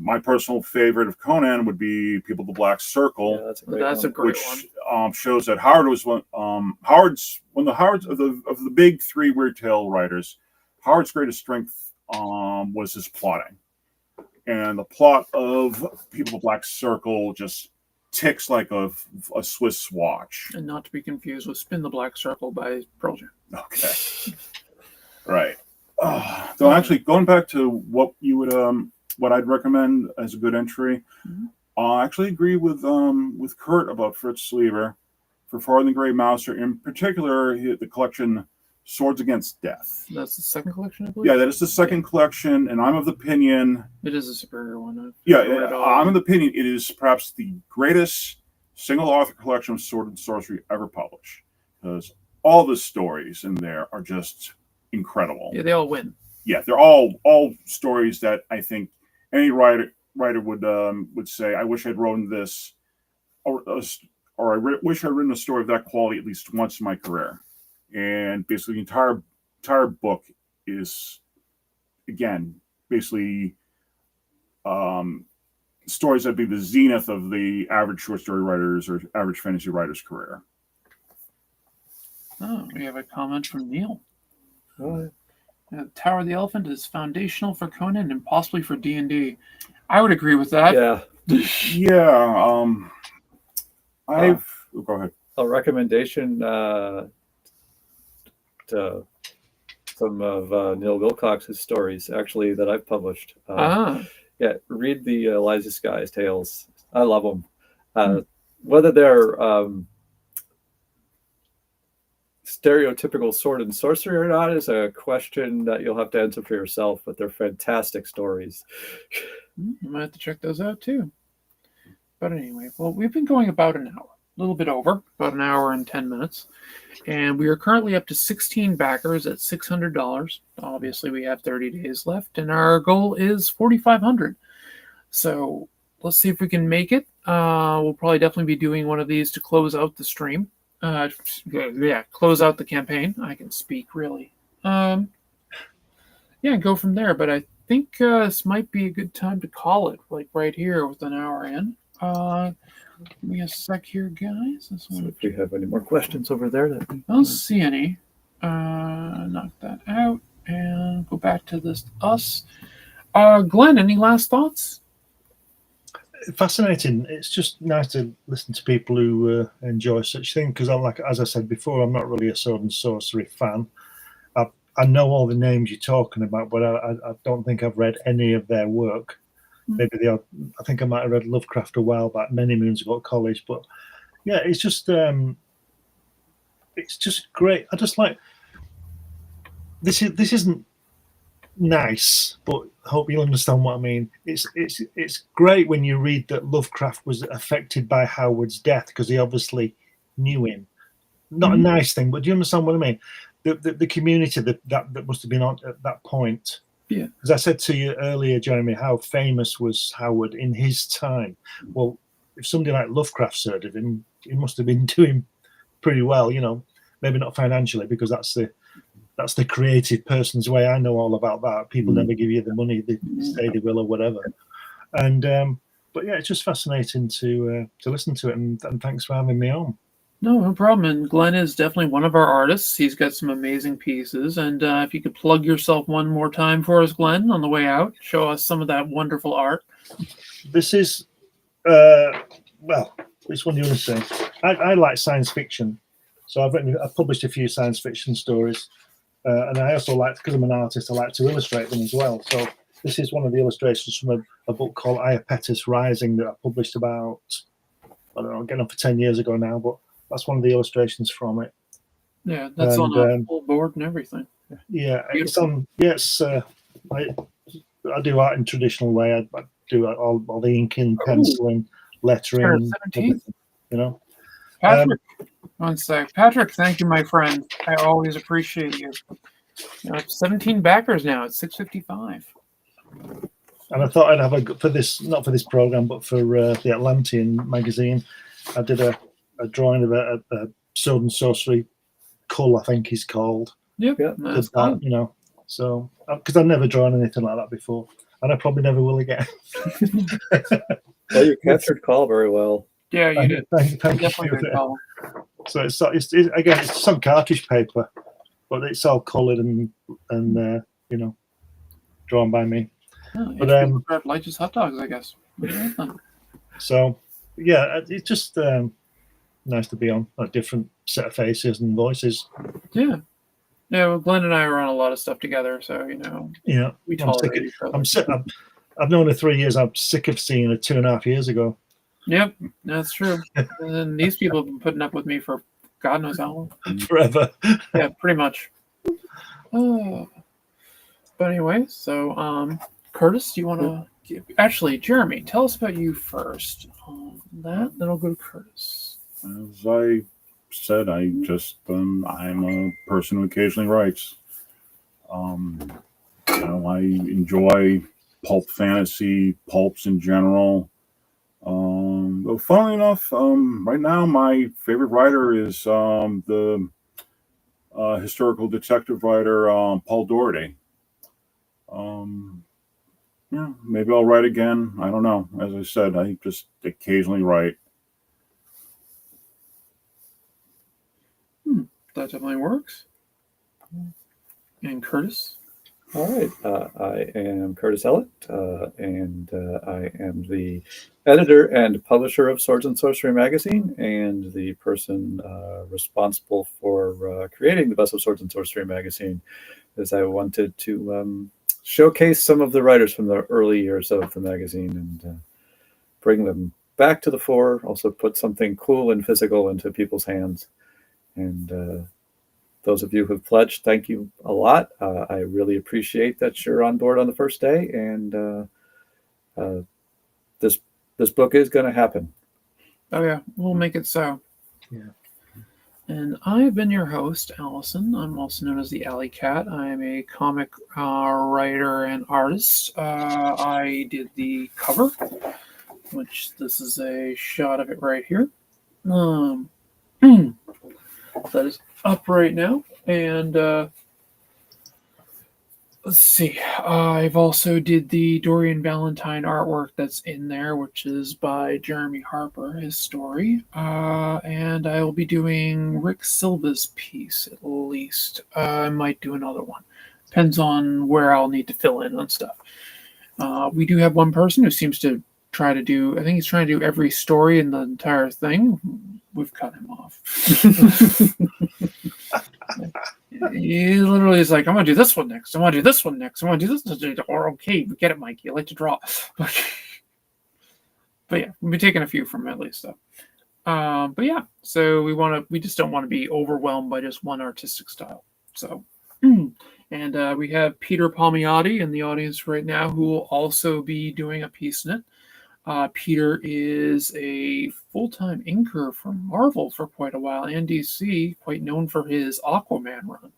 My personal favorite of Conan would be People of the Black Circle. Yeah, that's a great which one. Shows that Howard was one of the big three Weird Tale writers. Howard's greatest strength was his plotting, and the plot of People of the Black Circle just ticks like a Swiss watch. And not to be confused with Spin the Black Circle by Pearl Jam. Okay, right. So actually, going back to what you would what I'd recommend as a good entry, I actually agree with Kurt about Fritz Sleever for Farthing Gray Mouser, in particular the collection Swords Against Death. That's the second collection, I believe? Yeah, that is the second collection, and I'm of the opinion... It is a superior one. I'm of the opinion it is perhaps the greatest single-author collection of sword and sorcery ever published, because all the stories in there are just incredible. Yeah, they all win. Yeah, they're all stories that I think any writer would say, I wish I'd written this, or I wish I'd written a story of that quality at least once in my career. And basically, the entire book is, again, basically stories that'd be the zenith of the average short story writer's or average fantasy writer's career. Oh, we have a comment from Neil. Oh, Tower of the Elephant is foundational for Conan and possibly for D&D. I would agree with that. yeah. Yeah. Go ahead. A recommendation to some of Neil Wilcox's stories, actually, that I've published. Yeah, read the Eliza Skies tales. I love them. Whether they're stereotypical sword and sorcery or not is a question that you'll have to answer for yourself, but they're fantastic stories. You might have to check those out too. But anyway, well, we've been going about an hour, a little bit over, about an hour and 10 minutes. And we are currently up to 16 backers at $600. Obviously, we have 30 days left, and our goal is $4,500. So let's see if we can make it. We'll probably definitely be doing one of these to close out the stream. Close out the campaign. I can speak, really. Go from there. But I think this might be a good time to call it, like right here with an hour in. Give me a sec here, guys. So if you have any more questions over there, I don't see any. Knock that out and go back to this us. Glenn, any last thoughts? Fascinating. It's just nice to listen to people who enjoy such things, because as I said before, I'm not really a sword and sorcery fan. I know all the names you're talking about, but I don't think I've read any of their work. Maybe I think I might have read Lovecraft a while back, many moons ago at college. But yeah, it's just great. I just like this isn't nice, but I hope you understand what I mean. It's great when you read that Lovecraft was affected by Howard's death, because he obviously knew him. Not a nice thing, but do you understand what I mean? The community that must have been on at that point. Yeah. As I said to you earlier, Jeremy, how famous was Howard in his time? Well, if somebody like Lovecraft's heard of him, he must have been doing pretty well, maybe not financially, because that's the creative person's way. I know all about that. People never give you the money they say they will or whatever. And but yeah, it's just fascinating to listen to it, and thanks for having me on. No problem. And Glenn is definitely one of our artists. He's got some amazing pieces. And if you could plug yourself one more time for us, Glenn, on the way out, show us some of that wonderful art. This is, which one do you want to say? I like science fiction. So I've published a few science fiction stories. And I also like, because I'm an artist, I like to illustrate them as well. So this is one of the illustrations from a book called Iapetus Rising that I published about, I don't know, getting on for 10 years ago now, but that's one of the illustrations from it. Yeah, that's on a full board and everything. Yeah, it's on. Yes, I do art in traditional way. I do all the inking, penciling, lettering. 17th. Patrick, one sec. Patrick, thank you, my friend. I always appreciate you. 17 backers now. It's $6.55. And I thought I'd have for this, not for this program, but for the Atlantean magazine. I did a drawing of a Sword and Sorcery Cull, I think he's called. Yep, Yeah, that's That, fine. you know, so because I've never drawn anything like that before, and I probably never will again. Well, you captured Call very well. Yeah, you did. Thank you. Definitely good call. So it's again, it's some cartridge paper, but it's all coloured and you know, drawn by me. Oh, But Light's hot dogs, I guess. Yeah. so yeah, it's just nice to be on a different set of faces and voices. Yeah. Well, Glenn and I are on a lot of stuff together, so you know, Yeah, we I'm sick tolerate each other. I'm sick. I've known her 3 years. I'm sick of seeing her 2.5 years ago. Yep, that's true. And these people have been putting up with me for God knows how long. Forever. Yeah, pretty much. But anyway, so Curtis, do you want to give? Actually, Jeremy, tell us about you first. Then I'll go to Curtis. As I said, I'm a person who occasionally writes. I enjoy pulp fantasy, pulps in general. But funnily enough, right now my favorite writer is the historical detective writer Paul Doherty. Maybe I'll write again. I don't know. As I said, I just occasionally write. That definitely works. And Curtis? All right. I am Curtis Ellett, and I am the editor and publisher of Swords and Sorcery Magazine, and the person responsible for creating the Best of Swords and Sorcery Magazine, as I wanted to showcase some of the writers from the early years of the magazine and bring them back to the fore, also put something cool and physical into people's hands. And those of you who've pledged, thank you a lot. I really appreciate that you're on board on the first day, and this book is going to happen. Oh yeah, we'll make it so. Yeah. And I've been your host, Allison. I'm also known as the Alley Cat. I am a comic writer and artist. I did the cover, which this is a shot of it right here. That is up right now. And let's see. I've also did the Dorian Valentine artwork that's in there, which is by Jeremy Harper, his story. And I will be doing Rick Silva's piece at least. I might do another one. Depends on where I'll need to fill in on stuff. We do have one person who seems to try to do, I think he's trying to do every story in the entire thing. We've cut him off. He literally is like, I'm going to do this one next. I want to do this one next. I want to do this. Or, okay, we get it, Mike. You like to draw. But yeah, we'll be taking a few from him at least, though. But yeah, so we just don't want to be overwhelmed by just one artistic style. So, and we have Peter Palmiotti in the audience right now who will also be doing a piece in it. Peter is a full-time inker for Marvel for quite a while, and DC, quite known for his Aquaman run.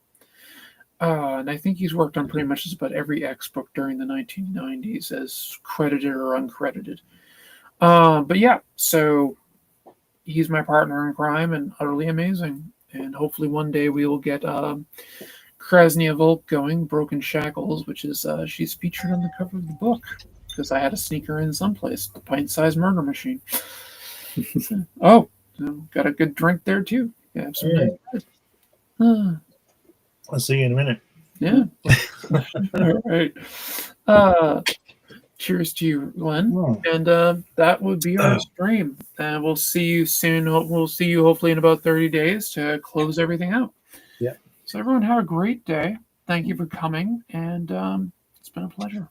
And I think he's worked on pretty much just about every X book during the 1990s as credited or uncredited. But yeah, so he's my partner in crime and utterly amazing. And hopefully one day we will get Krasnia Volk going, Broken Shackles, which is she's featured on the cover of the book. Because I had to sneak her in someplace. The pint-sized murder machine. Oh, got a good drink there too. Yeah, have some nice. I'll see you in a minute. Yeah. All right. Cheers to you, Glenn. Oh. And that would be our stream. And we'll see you soon. We'll see you hopefully in about 30 days to close everything out. Yeah. So everyone have a great day. Thank you for coming. And it's been a pleasure.